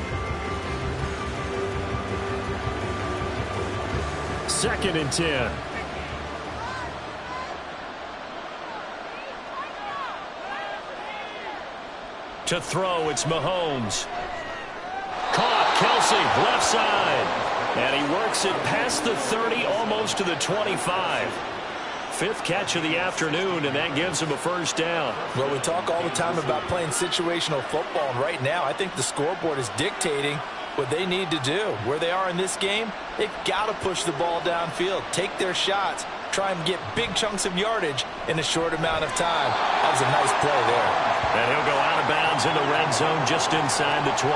2nd and 10. To throw, it's Mahomes. Caught, Kelsey, left side. And he works it past the 30, almost to the 25. 5th catch of the afternoon, and that gives him a first down. Well, we talk all the time about playing situational football, and right now I think the scoreboard is dictating what they need to do. Where they are in this game, they've got to push the ball downfield, take their shots, try and get big chunks of yardage in a short amount of time. That was a nice play there. And he'll go out of bounds in the red zone just inside the 20.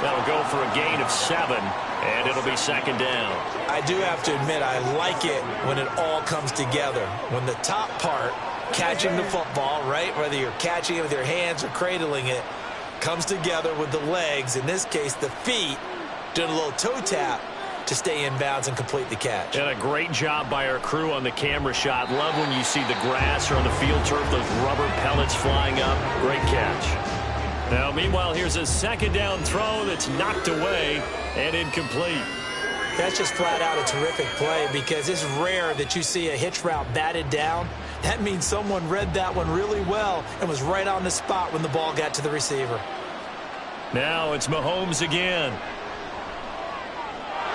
That'll go for a gain of 7, and it'll be 2nd down. I do have to admit, I like it when it all comes together. When the top part, catching the football, right, whether you're catching it with your hands or cradling it, comes together with the legs, in this case the feet, doing a little toe tap to stay in bounds and complete the catch. And a great job by our crew on the camera shot. Love when you see the grass or on the field turf, those rubber pellets flying up. Great catch. Now, meanwhile, here's a 2nd down throw that's knocked away and incomplete. That's just flat out a terrific play because it's rare that you see a hitch route batted down. That means someone read that one really well and was right on the spot when the ball got to the receiver. Now it's Mahomes again.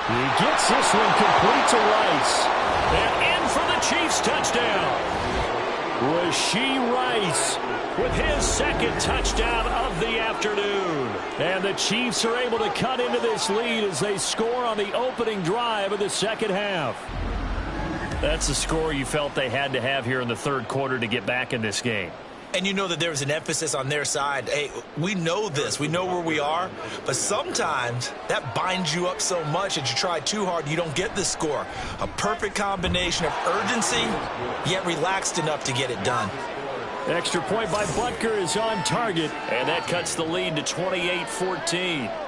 He gets this one complete to Rice. And in for the Chiefs touchdown. Rashee Rice with his 2nd touchdown of the afternoon. And the Chiefs are able to cut into this lead as they score on the opening drive of the 2nd half. That's the score you felt they had to have here in the 3rd quarter to get back in this game. And you know that there was an emphasis on their side. Hey, we know this. We know where we are. But sometimes that binds you up so much that you try too hard, you don't get the score. A perfect combination of urgency, yet relaxed enough to get it done. Extra point by Butker is on target. And that cuts the lead to 28-14.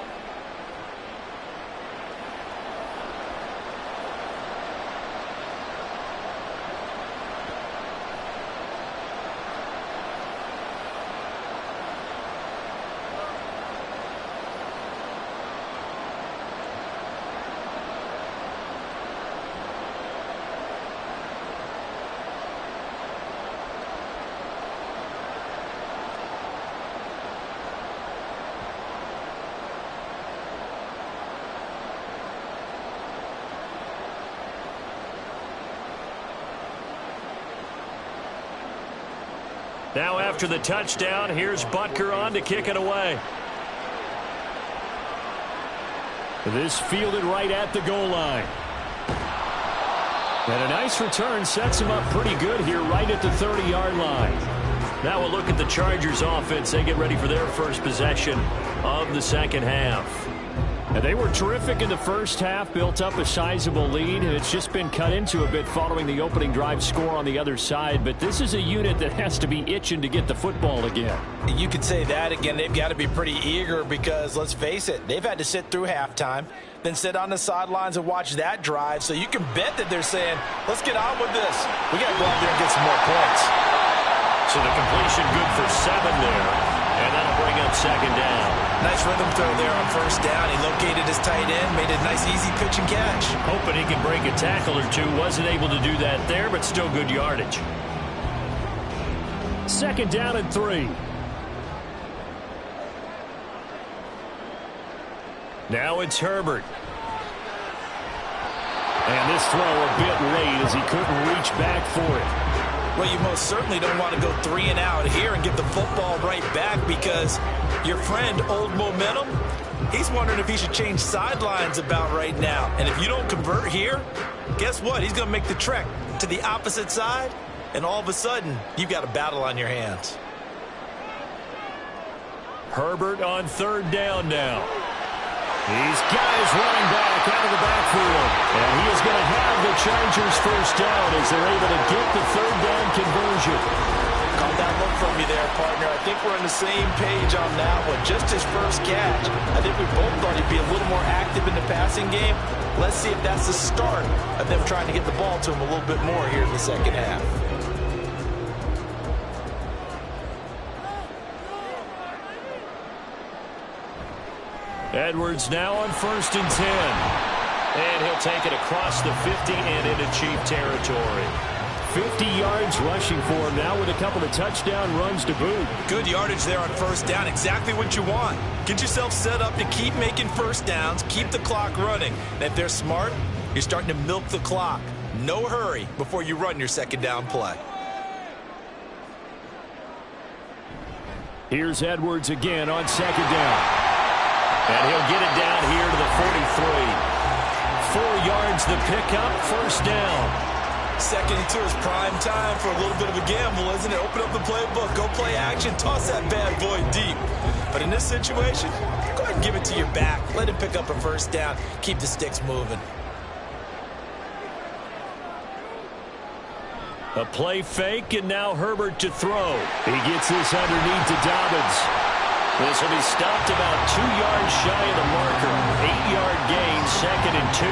Now after the touchdown, here's Butker on to kick it away. This fielded right at the goal line. And a nice return sets him up pretty good here right at the 30-yard line. Now we'll look at the Chargers offense. They get ready for their first possession of the 2nd half. And they were terrific in the 1st half, built up a sizable lead, and it's just been cut into a bit following the opening drive score on the other side. But this is a unit that has to be itching to get the football again. You could say that again. They've got to be pretty eager because, let's face it, they've had to sit through halftime, then sit on the sidelines and watch that drive. So you can bet that they're saying, let's get on with this. We got to go out there and get some more points. So the completion good for 7 there, and that'll bring up 2nd down. Nice rhythm throw there on 1st down. He located his tight end, made a nice easy pitch and catch. Hoping he can break a tackle or two. Wasn't able to do that there, but still good yardage. 2nd down and 3. Now it's Herbert. And this throw a bit late as he couldn't reach back for it. Well, you most certainly don't want to go 3 and out here and get the football right back because your friend, Old Momentum, he's wondering if he should change sidelines about right now. And if you don't convert here, guess what? He's going to make the trek to the opposite side, and all of a sudden, you've got a battle on your hands. Herbert on 3rd down now. These guys running back out of the backfield. And he is going to have the Chargers first down as they're able to get the 3rd down conversion. Caught that look from you there, partner. I think we're on the same page on that one. Just his first catch. I think we both thought he'd be a little more active in the passing game. Let's see if that's the start of them trying to get the ball to him a little bit more here in the second half. Edwards now on 1st and 10. And he'll take it across the 50 and into Chief territory. 50 yards rushing for him now with a couple of touchdown runs to boot. Good yardage there on 1st down. Exactly what you want. Get yourself set up to keep making 1st downs, keep the clock running. And if they're smart, you're starting to milk the clock. No hurry before you run your 2nd down play. Here's Edwards again on 2nd down. And he'll get it down here to the 43. 4 yards the pickup, 1st down. 2nd and 2 is prime time for a little bit of a gamble, isn't it? Open up the playbook, go play action, toss that bad boy deep. But in this situation, go ahead and give it to your back. Let him pick up a 1st down. Keep the sticks moving. A play fake, and now Herbert to throw. He gets this underneath to Dobbins. This will be stopped about 2 yards shy of the marker. 8-yard gain, 2nd and 2.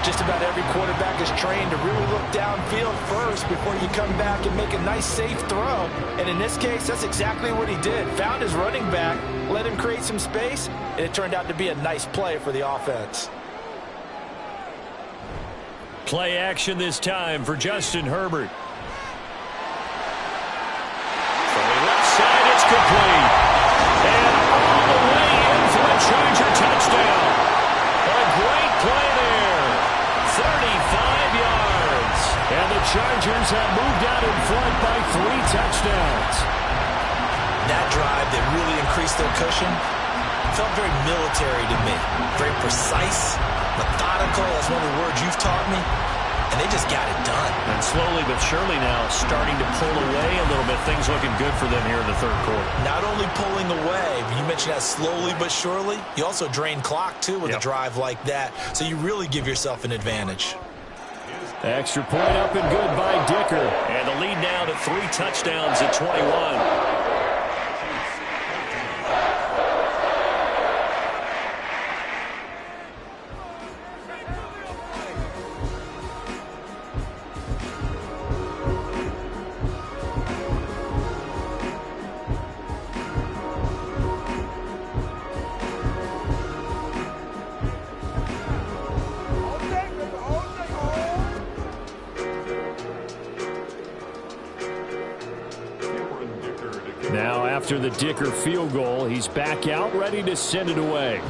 Just about every quarterback is trained to really look downfield first before you come back and make a nice, safe throw. And in this case, that's exactly what he did. Found his running back, let him create some space, and it turned out to be a nice play for the offense. Play action this time for Justin Herbert. From the left side, it's complete. And all the way in for a Charger touchdown. A great play there. 35 yards. And the Chargers have moved out in front by 3 touchdowns. That drive that really increased their cushion felt very military to me. Very precise, methodical. That's one of the words you've taught me. And they just got it done. And slowly but surely now starting to pull away a little bit. Things looking good for them here in the 3rd quarter. Not only pulling away, but you mentioned that slowly but surely. You also drain clock, too, with a drive like that. So you really give yourself an advantage. Extra point up and good by Dicker. And the lead now to 3 touchdowns at 21. Now after the Dicker field goal, he's back out ready to send it away.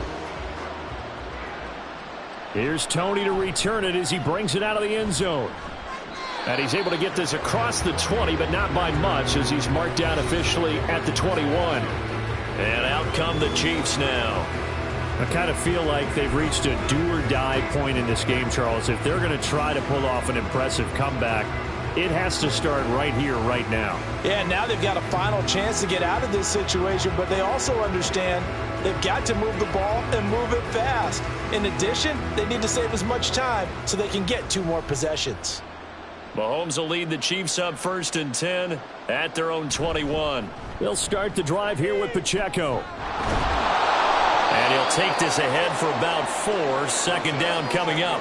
Here's Tony to return it as he brings it out of the end zone. And he's able to get this across the 20, but not by much as he's marked down officially at the 21. And out come the Chiefs now. I kind of feel like they've reached a do-or-die point in this game, Charles. If they're going to try to pull off an impressive comeback, it has to start right here, right now. Yeah, now they've got a final chance to get out of this situation, but they also understand they've got to move the ball and move it fast. In addition, they need to save as much time so they can get 2 more possessions. Mahomes will lead the Chiefs up 1st and 10 at their own 21. They'll start the drive here with Pacheco. And he'll take this ahead for about 4. 2nd down coming up.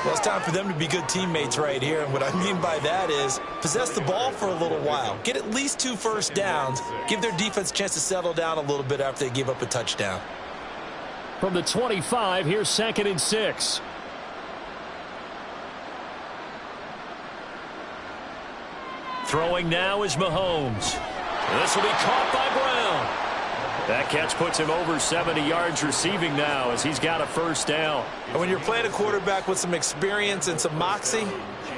Well, it's time for them to be good teammates right here. And what I mean by that is possess the ball for a little while. Get at least 2 first downs. Give their defense a chance to settle down a little bit after they give up a touchdown. From the 25, here's 2nd and 6. Throwing now is Mahomes. This will be caught by Brown. That catch puts him over 70 yards receiving now as he's got a 1st down. And when you're playing a quarterback with some experience and some moxie,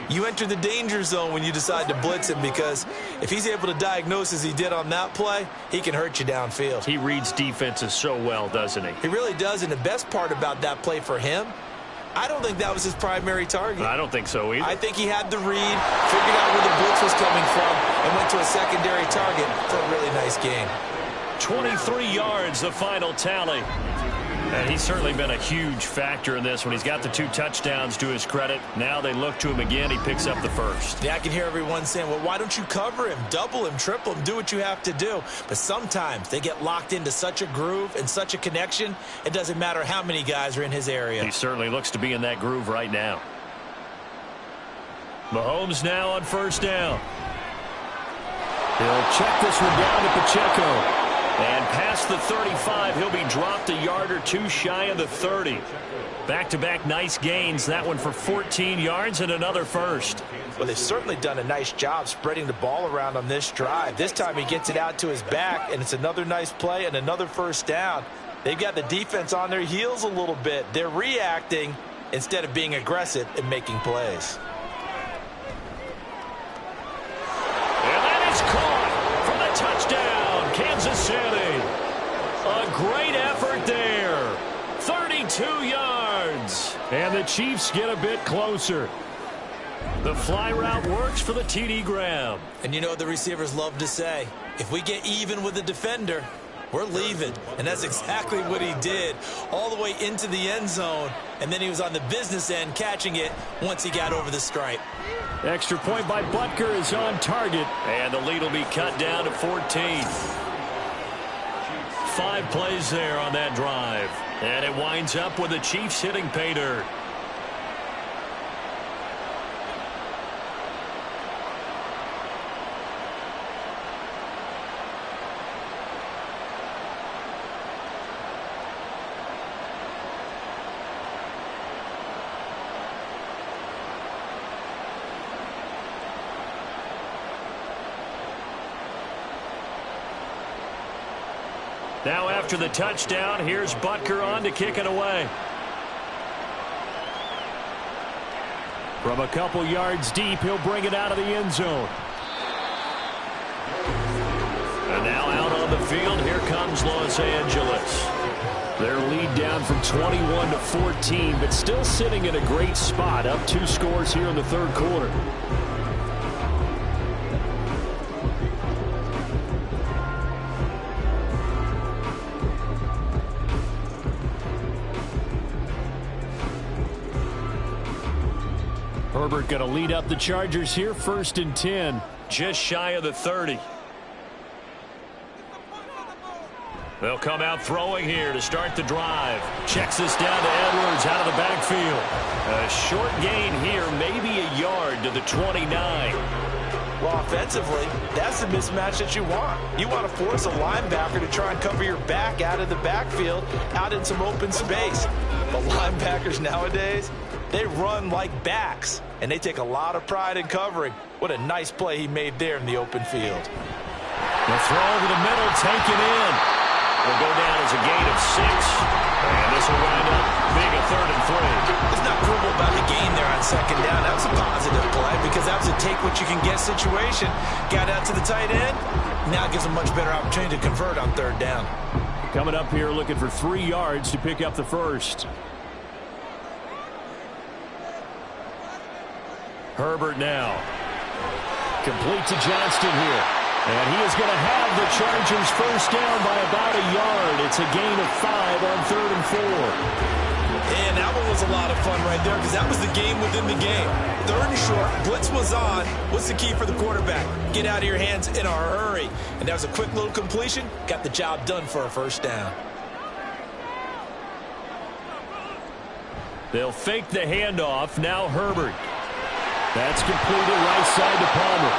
you enter the danger zone when you decide to blitz him, because if he's able to diagnose as he did on that play, he can hurt you downfield. He reads defenses so well, doesn't he? He really does, and the best part about that play for him, I don't think that was his primary target. I don't think so either. I think he had the read, figured out where the blitz was coming from, and went to a secondary target for a really nice game. 23 yards, the final tally. And he's certainly been a huge factor in this when he's got the 2 touchdowns to his credit. Now they look to him again. He picks up the first. Yeah, I can hear everyone saying, well, why don't you cover him, double him, triple him, do what you have to do. But sometimes they get locked into such a groove and such a connection, it doesn't matter how many guys are in his area. He certainly looks to be in that groove right now. Mahomes now on first down. He'll check this one down to Pacheco. And past the 35, he'll be dropped a yard or 2 shy of the 30. Back-to-back nice gains. That one for 14 yards and another first. Well, they've certainly done a nice job spreading the ball around on this drive. This time he gets it out to his back, and it's another nice play and another first down. They've got the defense on their heels a little bit. They're reacting instead of being aggressive and making plays. And that is caught for the touchdown. Kansas City. A great effort there. 32 yards. And the Chiefs get a bit closer. The fly route works for the TD grab. And you know what the receivers love to say? If we get even with the defender, we're leaving. And that's exactly what he did. All the way into the end zone. And then he was on the business end catching it once he got over the stripe. Extra point by Butker is on target. And the lead will be cut down to 14. 5 plays there on that drive. And it winds up with the Chiefs hitting pay dirt. Now after the touchdown, here's Butker on to kick it away. From a couple yards deep, he'll bring it out of the end zone. And now out on the field, here comes Los Angeles. Their lead down from 21 to 14, but still sitting in a great spot, up 2 scores here in the third quarter. Herbert going to lead up the Chargers here, 1st and 10. Just shy of the 30. They'll come out throwing here to start the drive. Checks this down to Edwards out of the backfield. A short gain here, maybe a yard to the 29. Well, offensively, that's the mismatch that you want. You want to force a linebacker to try and cover your back out of the backfield, out in some open space. The linebackers nowadays, they run like backs, and they take a lot of pride in covering. What a nice play he made there in the open field. The throw over the middle, taken in. Will go down as a gain of 6. And this will wind up being a 3rd and 3. It's not cool about the gain there on 2nd down. That was a positive play because that was a take-what-you-can-get situation. Got out to the tight end. Now it gives a much better opportunity to convert on 3rd down. Coming up here looking for 3 yards to pick up the first. Herbert now. Complete to Johnston here. And he is going to have the Chargers first down by about a yard. It's a gain of 5 on 3rd and 4. And that one was a lot of fun right there because that was the game within the game. 3rd and short, blitz was on. What's the key for the quarterback? Get out of your hands in a hurry. And that was a quick little completion. Got the job done for a first down. They'll fake the handoff. Now Herbert. That's completed right side to Palmer.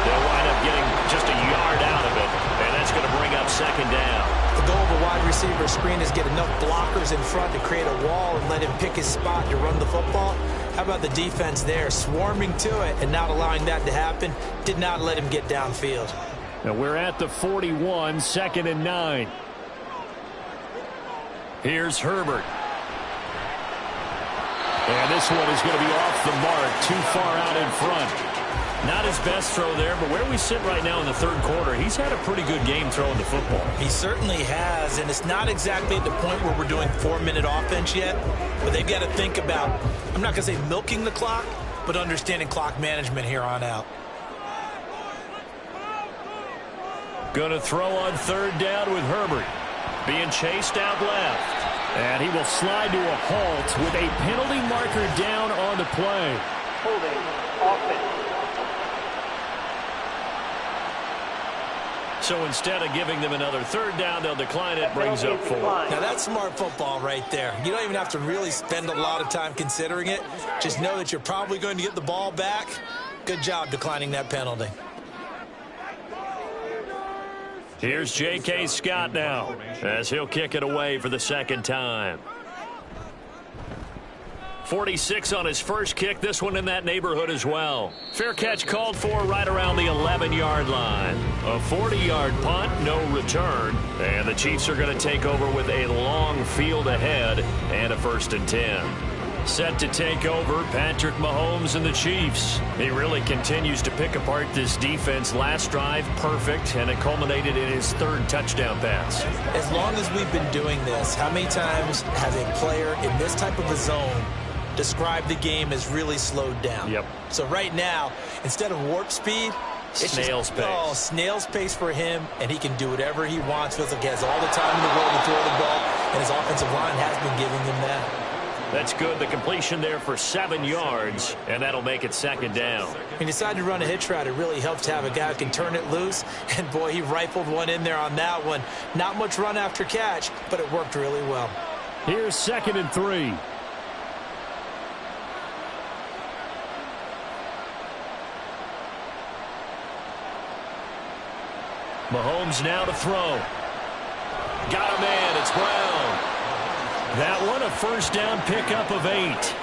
They'll wind up getting just a yard out of it, and that's going to bring up 2nd down. The goal of a wide receiver screen is get enough blockers in front to create a wall and let him pick his spot to run the football. How about the defense there, swarming to it and not allowing that to happen? Did not let him get downfield. Now we're at the 41, 2nd and 9. Here's Herbert. And this one is going to be off the mark, too far out in front. Not his best throw there, but where we sit right now in the 3rd quarter, he's had a pretty good game throwing the football. He certainly has, and it's not exactly at the point where we're doing 4-minute offense yet, but they've got to think about, I'm not going to say milking the clock, but understanding clock management here on out. Going to throw on 3rd down with Herbert. being chased out left. And he will slide to a halt with a penalty marker down on the play. Holding offense. So instead of giving them another third down, they'll decline it. Brings up 4. Now, that's smart football right there. You don't even have to really spend a lot of time considering it. Just know that you're probably going to get the ball back. Good job declining that penalty. Here's J.K. Scott now as he'll kick it away for the second time. 46 on his first kick, this one in that neighborhood as well. Fair catch called for right around the 11-yard line. A 40-yard punt, no return, and the Chiefs are going to take over with a long field ahead and a 1st and 10. Set to take over, Patrick Mahomes and the Chiefs. He really continues to pick apart this defense. Last drive, perfect, and it culminated in his 3rd touchdown pass. As long as we've been doing this, how many times has a player in this type of a zone described the game as really slowed down? Yep. So right now, instead of warp speed, it's snail's pace. Oh, snail's pace for him, and he can do whatever he wants. Feels like he has all the time in the world to throw the ball, and his offensive line has been giving him that. That's good. The completion there for 7 yards, and that'll make it 2nd down. He decided to run a hitch route. It really helps to have a guy who can turn it loose, and boy, he rifled one in there on that one. Not much run after catch, but it worked really well. Here's 2nd and 3. Mahomes now to throw. Got a man. It's Brown. That one a 1st down pickup of 8.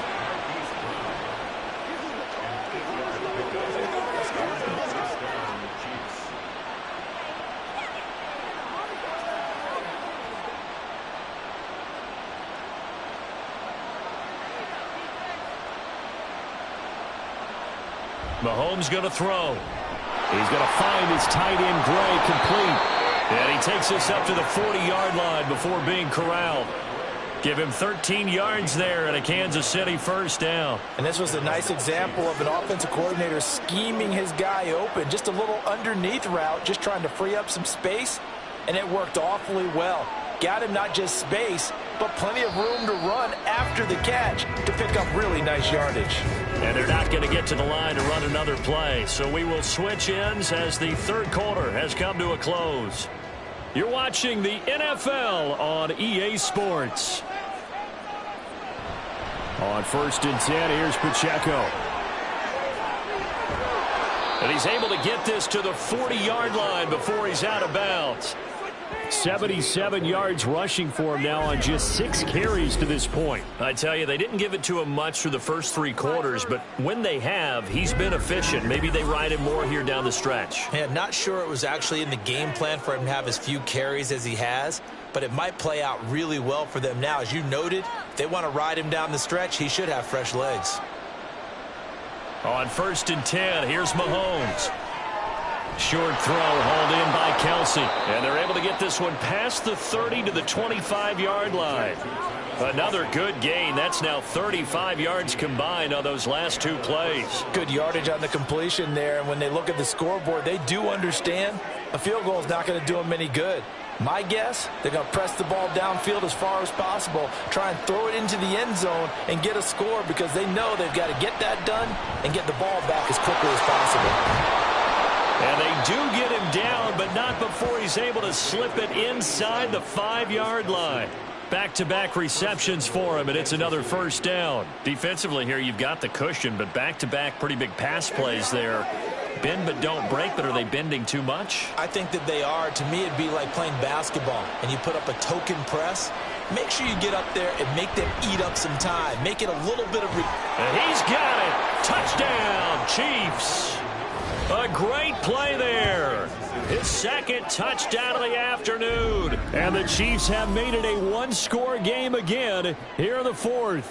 Mahomes going to throw. He's going to find his tight end Gray complete. And he takes us up to the 40-yard line before being corralled. Give him 13 yards there and a Kansas City 1st down. And this was a nice example of an offensive coordinator scheming his guy open. Just a little underneath route, just trying to free up some space, and it worked awfully well. Got him not just space, but plenty of room to run after the catch to pick up really nice yardage. And they're not going to get to the line to run another play, so we will switch ends as the 3rd quarter has come to a close. You're watching the NFL on EA Sports. On 1st and 10, here's Pacheco. And he's able to get this to the 40-yard line before he's out of bounds. 77 yards rushing for him now on just 6 carries to this point. I tell you, they didn't give it to him much through the first 3 quarters, but when they have, he's been efficient. Maybe they ride him more here down the stretch. Yeah, not sure it was actually in the game plan for him to have as few carries as he has, but it might play out really well for them now. As you noted, if they want to ride him down the stretch, he should have fresh legs. On 1st and 10, here's Mahomes. Short throw hauled in by Kelsey. And they're able to get this one past the 30 to the 25-yard line. Another good gain. That's now 35 yards combined on those last 2 plays. Good yardage on the completion there. And when they look at the scoreboard, they do understand a field goal is not going to do them any good. My guess, they're going to press the ball downfield as far as possible, try and throw it into the end zone and get a score because they know they've got to get that done and get the ball back as quickly as possible. And they do get him down, but not before he's able to slip it inside the 5-yard line. Back-to-back receptions for him, and it's another 1st down. Defensively here, you've got the cushion, but back-to-back pretty big pass plays there. Bend but don't break, but are they bending too much? I think that they are. To me, it'd be like playing basketball, and you put up a token press. Make sure you get up there and make them eat up some time. Make it a little bit of... And he's got it! Touchdown, Chiefs! A great play there. His 2nd touchdown of the afternoon. And the Chiefs have made it a 1-score game again here in the 4th.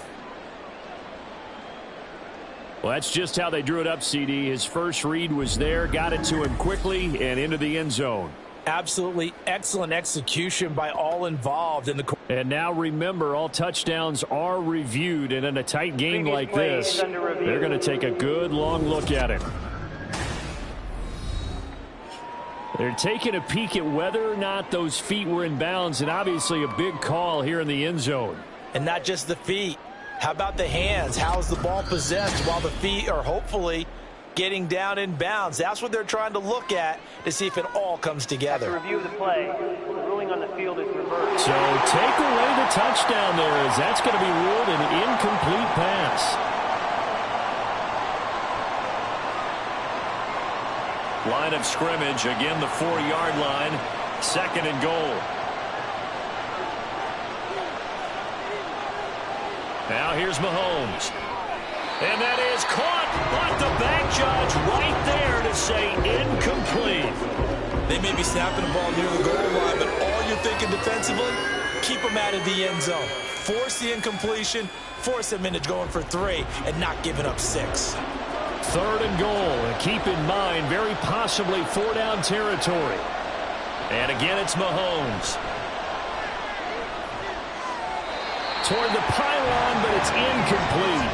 Well, that's just how they drew it up, CD. His first read was there, got it to him quickly, and into the end zone. Absolutely excellent execution by all involved in the. And now remember, all touchdowns are reviewed, and in a tight game like this, they're going to take a good long look at it. They're taking a peek at whether or not those feet were in bounds, and obviously a big call here in the end zone. And not just the feet. How about the hands? How is the ball possessed while the feet are hopefully getting down in bounds? That's what they're trying to look at to see if it all comes together. After review of the play, the ruling on the field is reversed. So take away the touchdown there, as that's going to be ruled an incomplete pass. Line of scrimmage, again the 4-yard line, 2nd and goal. Now here's Mahomes. And that is caught, but the back judge right there to say incomplete. They may be snapping the ball near the goal line, but all you're thinking defensively, keep them out of the end zone. Force the incompletion, force them into going for 3, and not giving up 6. 3rd and goal. And keep in mind, very possibly 4-down territory. And again, it's Mahomes. Toward the pylon, but it's incomplete.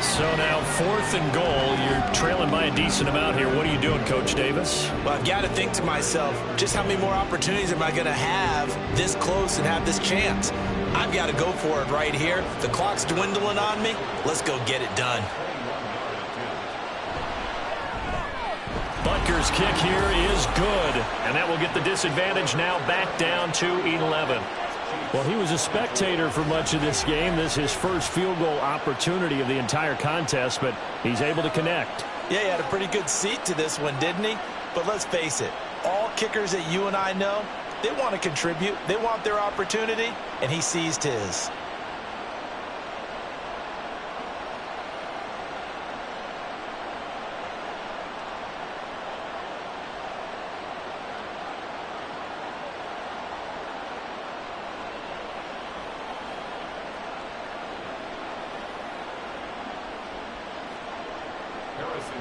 So now 4th and goal. You're trailing by a decent amount here. What are you doing, Coach Davis? Well, I've got to think to myself, just how many more opportunities am I going to have this close and have this chance? I've got to go for it right here. The clock's dwindling on me. Let's go get it done. Butker's kick here is good, and that will get the disadvantage now back down to 11. Well, he was a spectator for much of this game. This is his first field goal opportunity of the entire contest, but he's able to connect. Yeah, he had a pretty good seat to this one, didn't he? But let's face it, all kickers that you and I know, they want to contribute. They want their opportunity, and he seized his.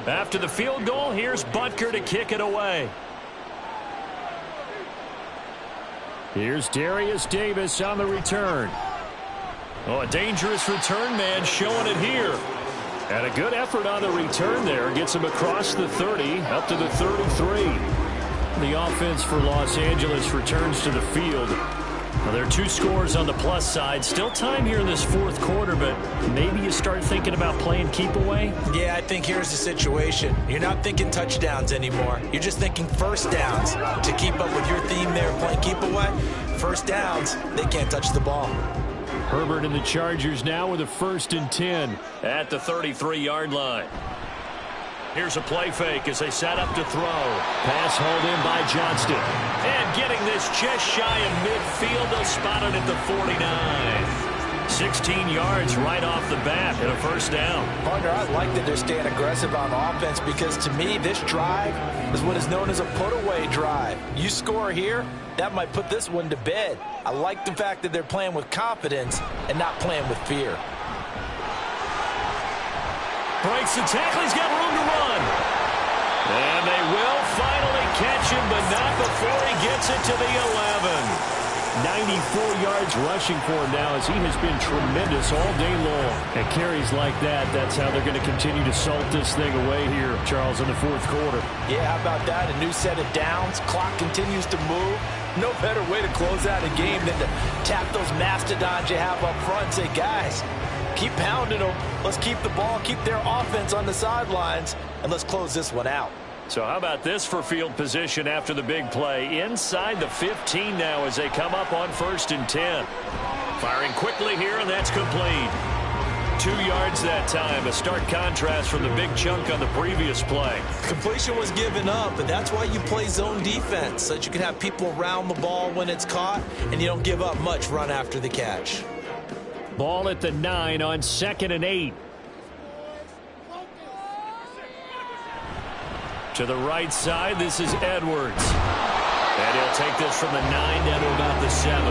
After the field goal, here's Butker to kick it away. Here's Darius Davis on the return. Oh, a dangerous return man showing it here. And a good effort on the return there. Gets him across the 30, up to the 33. The offense for Los Angeles returns to the field. Well, there are 2 scores on the plus side. Still time here in this 4th quarter, but maybe you start thinking about playing keep away? Yeah, I think here's the situation. You're not thinking touchdowns anymore. You're just thinking first downs. To keep up with your theme there, playing keep away, first downs, they can't touch the ball. Herbert and the Chargers now with a 1st and 10 at the 33-yard line. Here's a play fake as they set up to throw. Pass hauled in by Johnston. And getting this just shy of midfield. They'll spot it at the 49. 16 yards right off the bat and a 1st down. Partner, I like that they're staying aggressive on offense because to me, this drive is what is known as a put-away drive. You score here, that might put this one to bed. I like the fact that they're playing with confidence and not playing with fear. Breaks the tackle. He's got room to run. And they will finally catch him, but not before he gets it to the 11. 94 yards rushing for him now as he has been tremendous all day long. And carries like that, that's how they're going to continue to salt this thing away here, Charles, in the 4th quarter. Yeah, how about that? A new set of downs. Clock continues to move. No better way to close out a game than to tap those mastodons you have up front and say, guys, keep pounding them. Let's keep the ball, keep their offense on the sidelines, and let's close this one out. So how about this for field position after the big play? Inside the 15 now as they come up on 1st and 10. Firing quickly here, and that's complete. 2 yards that time. A stark contrast from the big chunk on the previous play. Completion was given up, but that's why you play zone defense, so that you can have people around the ball when it's caught, and you don't give up much run after the catch. Ball at the 9 on 2nd and 8. To the right side, this is Edwards. And he'll take this from the 9 down to about the 7.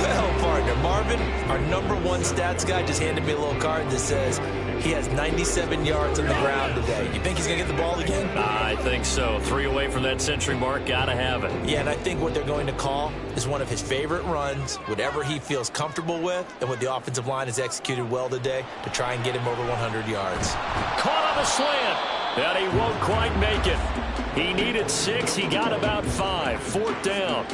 Well, partner, Marvin, our #1 stats guy, just handed me a little card that says he has 97 yards on the ground today. You think he's going to get the ball again? I think so. 3 away from that century mark. Got to have it. Yeah, and I think what they're going to call is one of his favorite runs, whatever he feels comfortable with, and what the offensive line has executed well today to try and get him over 100 yards. Caught on the slant. And he won't quite make it. He needed 6. He got about 5. 4th down.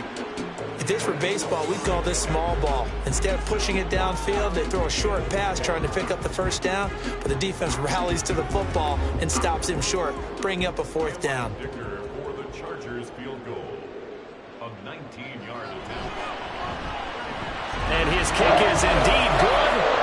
If this were baseball, we'd call this small ball. Instead of pushing it downfield, they throw a short pass trying to pick up the 1st down, but the defense rallies to the football and stops him short, bringing up a 4th down. For the Chargers field goal, a 19-yard attempt. And his kick is indeed good.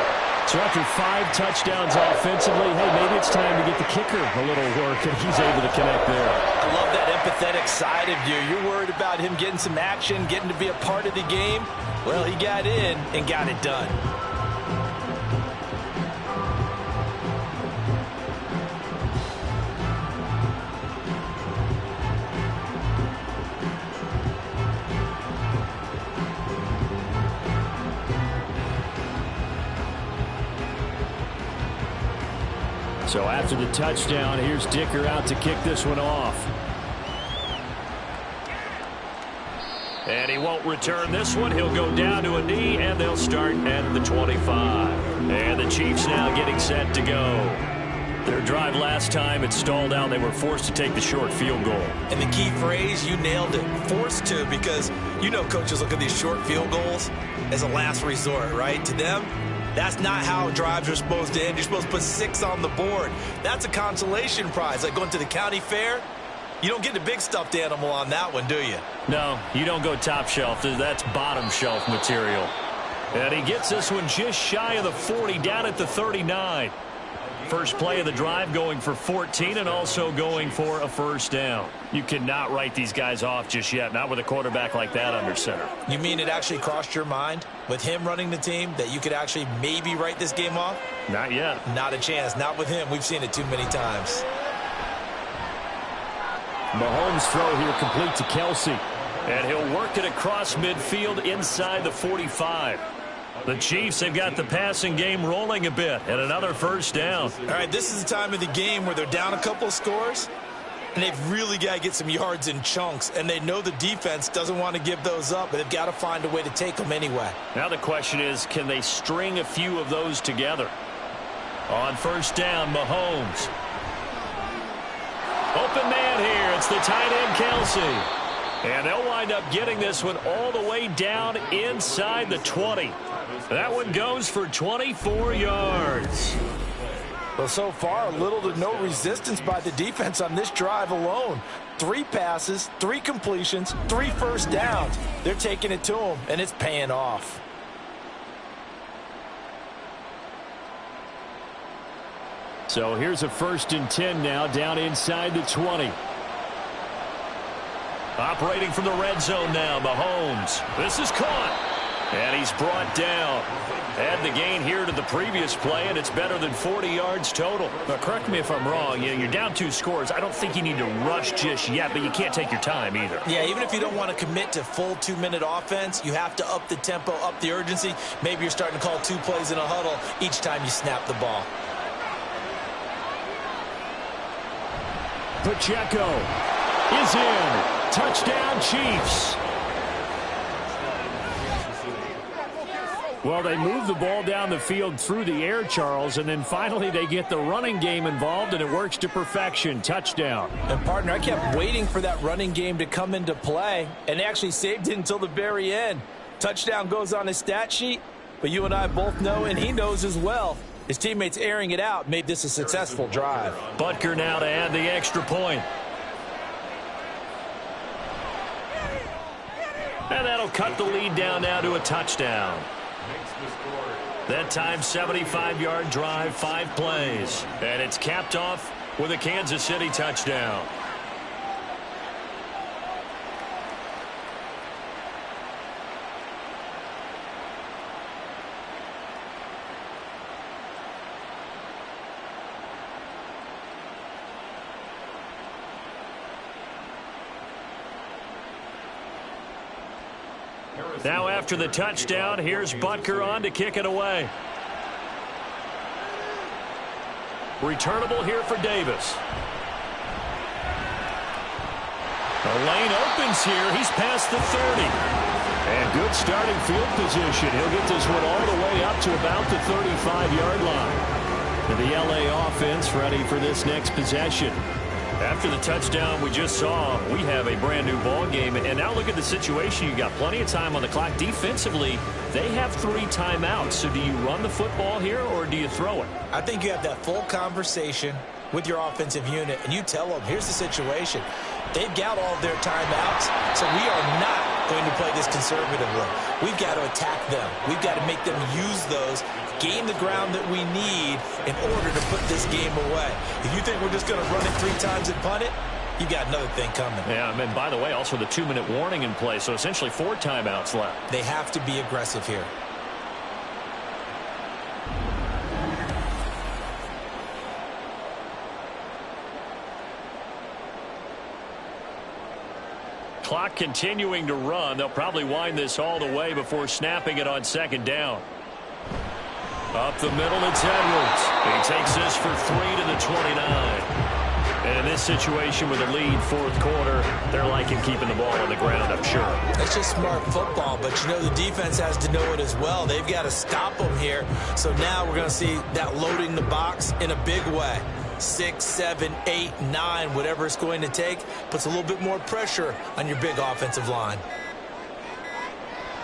So after 5 touchdowns offensively, hey, maybe it's time to get the kicker a little work, and he's able to connect there. I love that empathetic side of you. You're worried about him getting some action, getting to be a part of the game. Well, he got in and got it done. So after the touchdown, here's Dicker out to kick this one off. And he won't return this one. He'll go down to a knee, and they'll start at the 25. And the Chiefs now getting set to go. Their drive last time, it stalled out. They were forced to take the short field goal. And the key phrase, you nailed it, forced to, because you know coaches look at these short field goals as a last resort, right? To them, that's not how drives are supposed to end. You're supposed to put 6 on the board. That's a consolation prize. Like going to the county fair, you don't get the big stuffed animal on that one, do you? No, you don't go top shelf. That's bottom shelf material. And he gets this one just shy of the 40, down at the 39. First play of the drive going for 14 and also going for a 1st down. You cannot write these guys off just yet, not with a quarterback like that under center. You mean it actually crossed your mind with him running the team that you could actually maybe write this game off? Not yet. Not a chance. Not with him. We've seen it too many times. Mahomes' throw here complete to Kelsey. And he'll work it across midfield inside the 45. The Chiefs have got the passing game rolling a bit, and another 1st down. All right, this is the time of the game where they're down a couple of scores, and they've really got to get some yards in chunks, and they know the defense doesn't want to give those up, but they've got to find a way to take them anyway. Now the question is, can they string a few of those together? On 1st down, Mahomes. Open man here. It's the tight end, Kelsey. And they'll wind up getting this one all the way down inside the 20. That one goes for 24 yards. Well, so far, little to no resistance by the defense on this drive alone. 3 passes, 3 completions, 3 1st downs. They're taking it to them, and it's paying off. So here's a 1st and 10 now, down inside the 20. Operating from the red zone now, Mahomes. This is caught. And he's brought down. Add the gain here to the previous play, and it's better than 40 yards total. Now, correct me if I'm wrong. You're down 2 scores. I don't think you need to rush just yet, but you can't take your time either. Yeah, even if you don't want to commit to full 2-minute offense, you have to up the tempo, up the urgency. Maybe you're starting to call 2 plays in a huddle each time you snap the ball. Pacheco is in. Touchdown, Chiefs. Well, they move the ball down the field through the air, Charles, and then finally they get the running game involved, and it works to perfection. Touchdown. And, partner, I kept waiting for that running game to come into play, and they actually saved it until the very end. Touchdown goes on his stat sheet, but you and I both know, and he knows as well, his teammates airing it out made this a successful drive. Butker now to add the extra point. And that'll cut the lead down now to a touchdown. That time, 75-yard drive, 5 plays. And it's capped off with a Kansas City touchdown. Now after the touchdown, here's Butker on to kick it away. Returnable here for Davis. The lane opens here. He's past the 30. And good starting field position. He'll get this one all the way up to about the 35-yard line. And the LA offense ready for this next possession. After the touchdown we just saw, we have a brand new ball game. And now look at the situation. You got plenty of time on the clock. Defensively, they have 3 timeouts. So do you run the football here or do you throw it? I think you have that full conversation with your offensive unit, and you tell them, here's the situation. They've got all of their timeouts, so we are not going to play this conservatively. We've got to attack them. We've got to make them use those, gain the ground that we need in order to put this game away. If you think we're just going to run it 3 times and punt it, you got another thing coming. Yeah, and by the way, also the 2-minute warning in play, so essentially 4 timeouts left. They have to be aggressive here. Clock continuing to run. They'll probably wind this all the way before snapping it on 2nd down. Up the middle, it's Edwards. He takes this for 3 to the 29. And in this situation with a lead 4th quarter, they're liking keeping the ball on the ground, I'm sure. That's just smart football, but you know the defense has to know it as well. They've got to stop them here. So now we're going to see that loading the box in a big way. 6, 7, 8, 9, whatever it's going to take, puts a little bit more pressure on your big offensive line.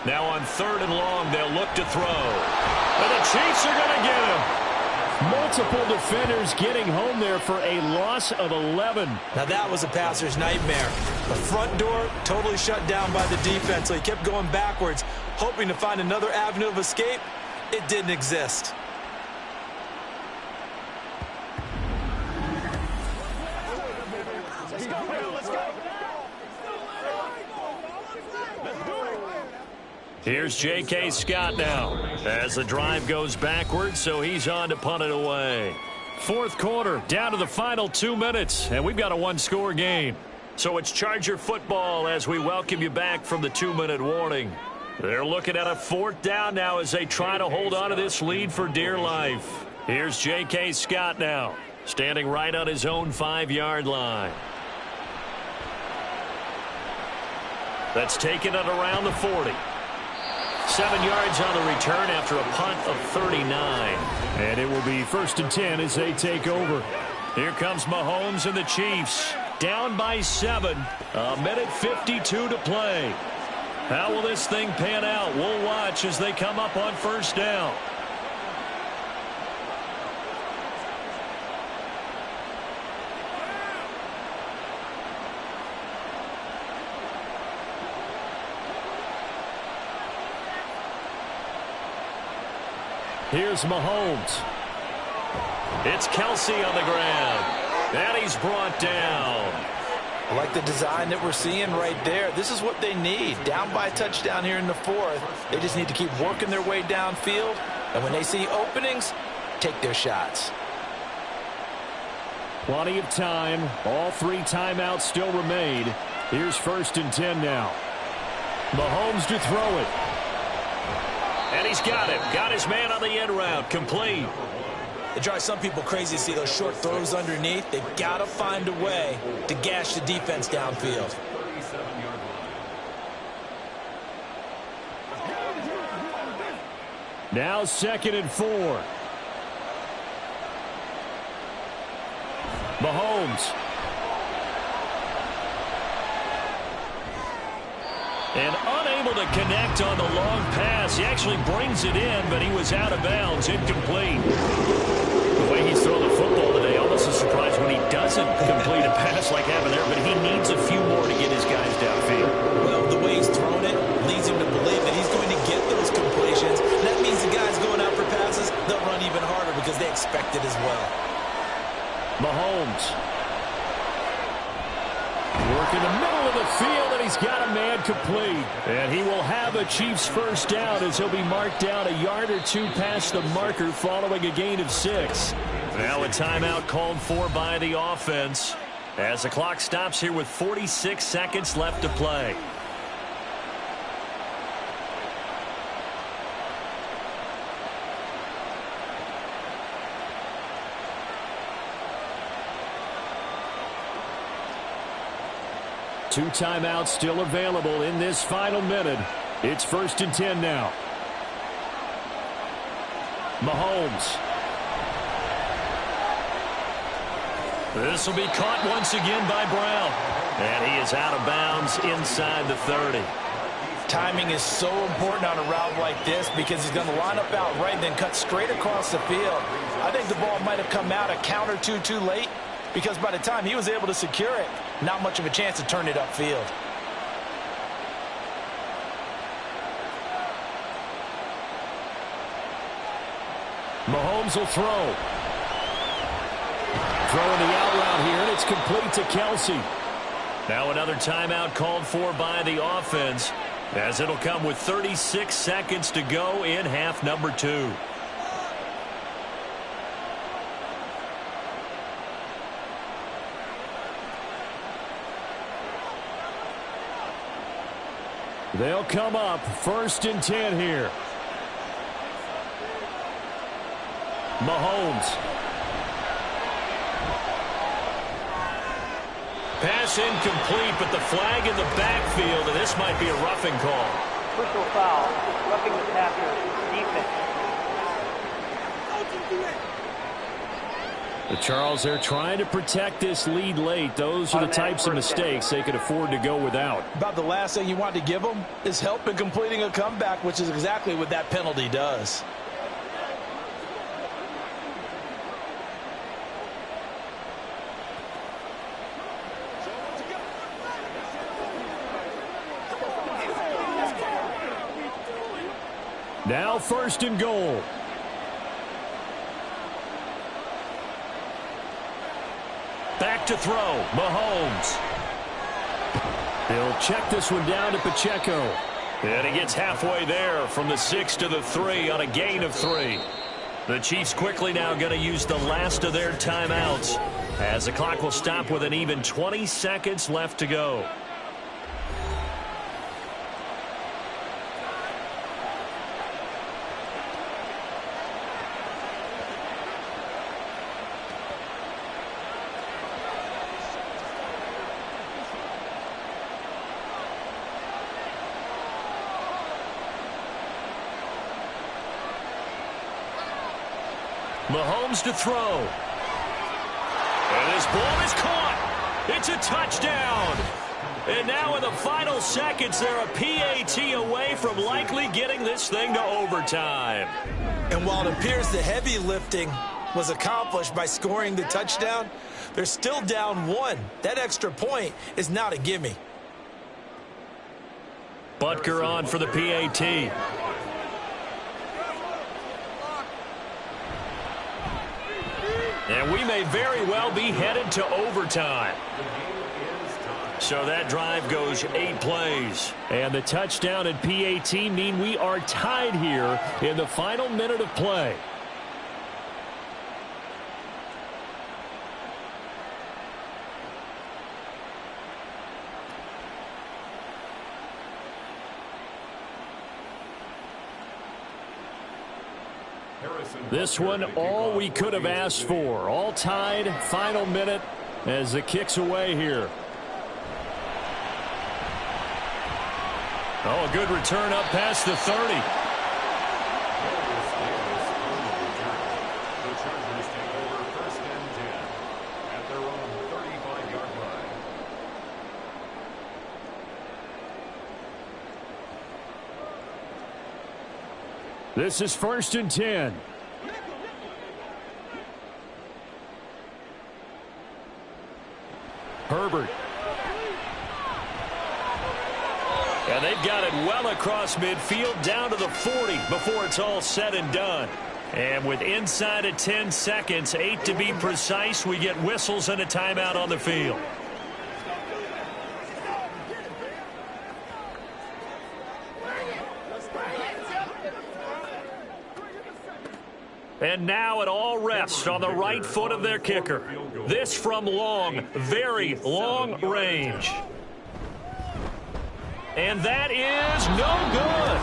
Now on 3rd and long, they'll look to throw. And the Chiefs are going to get him. Multiple defenders getting home there for a loss of 11. Now that was a passer's nightmare. The front door totally shut down by the defense, so he kept going backwards, hoping to find another avenue of escape. It didn't exist. Here's J.K. Scott now as the drive goes backwards, so he's on to punt it away. 4th quarter, down to the final 2 minutes, and we've got a 1-score game. So it's Charger football as we welcome you back from the 2-minute warning. They're looking at a 4th down now as they try to hold on to this lead for dear life. Here's J.K. Scott now, standing right on his own 5-yard line. That's taken it around the 40. 7 yards on the return after a punt of 39. And it will be 1st and 10 as they take over. Here comes Mahomes and the Chiefs. Down by 7. 1:52 to play. How will this thing pan out? We'll watch as they come up on 1st down. Here's Mahomes. It's Kelsey on the ground. And he's brought down. I like the design that we're seeing right there. This is what they need. Down by a touchdown here in the 4th. They just need to keep working their way downfield. And when they see openings, take their shots. Plenty of time. All 3 timeouts still remain. Here's 1st and 10 now. Mahomes to throw it. And he's got him. Got his man on the end route. Complete. It drives some people crazy to see those short throws underneath. They've got to find a way to gash the defense downfield. Now 2nd and 4. Mahomes. And unable to connect on the long pass. He actually brings it in, but he was out of bounds. Incomplete. The way he's thrown the football today, almost a surprise when he doesn't complete a pass like happened there, but he needs a few more to get his guys downfield. Well, the way he's thrown it leads him to believe that he's going to get those completions. That means the guys going out for passes, they'll run even harder because they expect it as well. Mahomes. Working the middle of the field, and he's got a man complete. And he will have a Chiefs 1st down as he'll be marked down a yard or 2 past the marker following a gain of 6. Now a timeout called for by the offense as the clock stops here with 46 seconds left to play. Two timeouts still available in this final minute. It's 1st and 10 now. Mahomes. This will be caught once again by Brown. And he is out of bounds inside the 30. Timing is so important on a route like this because he's going to line up out right and then cut straight across the field. I think the ball might have come out a count or two too late because by the time he was able to secure it, not much of a chance to turn it upfield. Mahomes will throw. Throwing the out route here, and it's complete to Kelsey. Now another timeout called for by the offense, as it'll come with 36 seconds to go in half number 2. They'll come up 1st and 10 here. Mahomes. Pass incomplete, but the flag in the backfield, and this might be a roughing call. Personal foul, roughing the passer, defense. Charles, they're trying to protect this lead late. Those are the types of mistakes they could afford to go without. About the last thing you want to give them is help in completing a comeback, which is exactly what that penalty does. Now 1st and goal. Back to throw. Mahomes. He'll check this one down to Pacheco. And he gets halfway there from the 6 to the 3 on a gain of 3. The Chiefs quickly now going to use the last of their timeouts as the clock will stop with an even 20 seconds left to go. Mahomes to throw. And this ball is caught. It's a touchdown. And now in the final seconds, they're a PAT away from likely getting this thing to overtime. And while it appears the heavy lifting was accomplished by scoring the touchdown, they're still down 1. That extra point is not a gimme. Butker on for the PAT. And we may very well be headed to overtime. So that drive goes 8 plays. And the touchdown and PAT mean we are tied here in the final minute of play. This one, all we could have asked for. All tied, final minute as the kick's away here. Oh, a good return up past the 30. The Chargers take over 1st and 10 at their own 35-yard line. This is 1st and 10. Herbert. And they've got it well across midfield down to the 40 before it's all said and done. And with inside of 10 seconds, 8 to be precise, we get whistles and a timeout on the field. And now it all rests on the right foot of their kicker. This from long, very long range. And that is no good.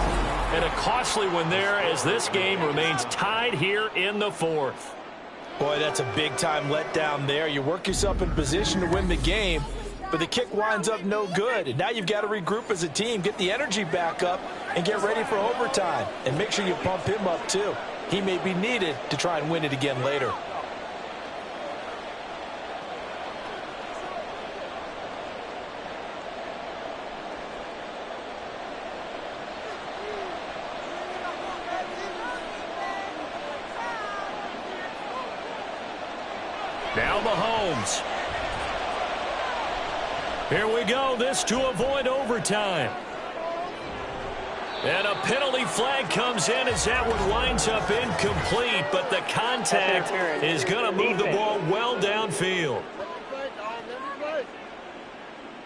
And a costly one there as this game remains tied here in the 4th. Boy, that's a big-time letdown there. You work yourself in position to win the game, but the kick winds up no good. And now you've got to regroup as a team, get the energy back up, and get ready for overtime. And make sure you pump him up, too. He may be needed to try and win it again later. Now Mahomes. Here we go. This to avoid overtime. And a penalty flag comes in as that one winds up incomplete, but the contact is going to move the ball well downfield.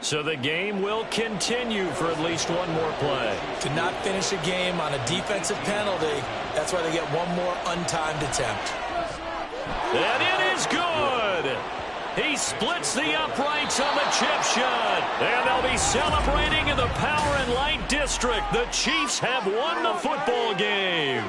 So the game will continue for at least one more play. To not finish a game on a defensive penalty, that's why they get one more untimed attempt. And it is good. He splits the uprights on the chip shot. And they'll be celebrating in the Power and Light District. The Chiefs have won the football game.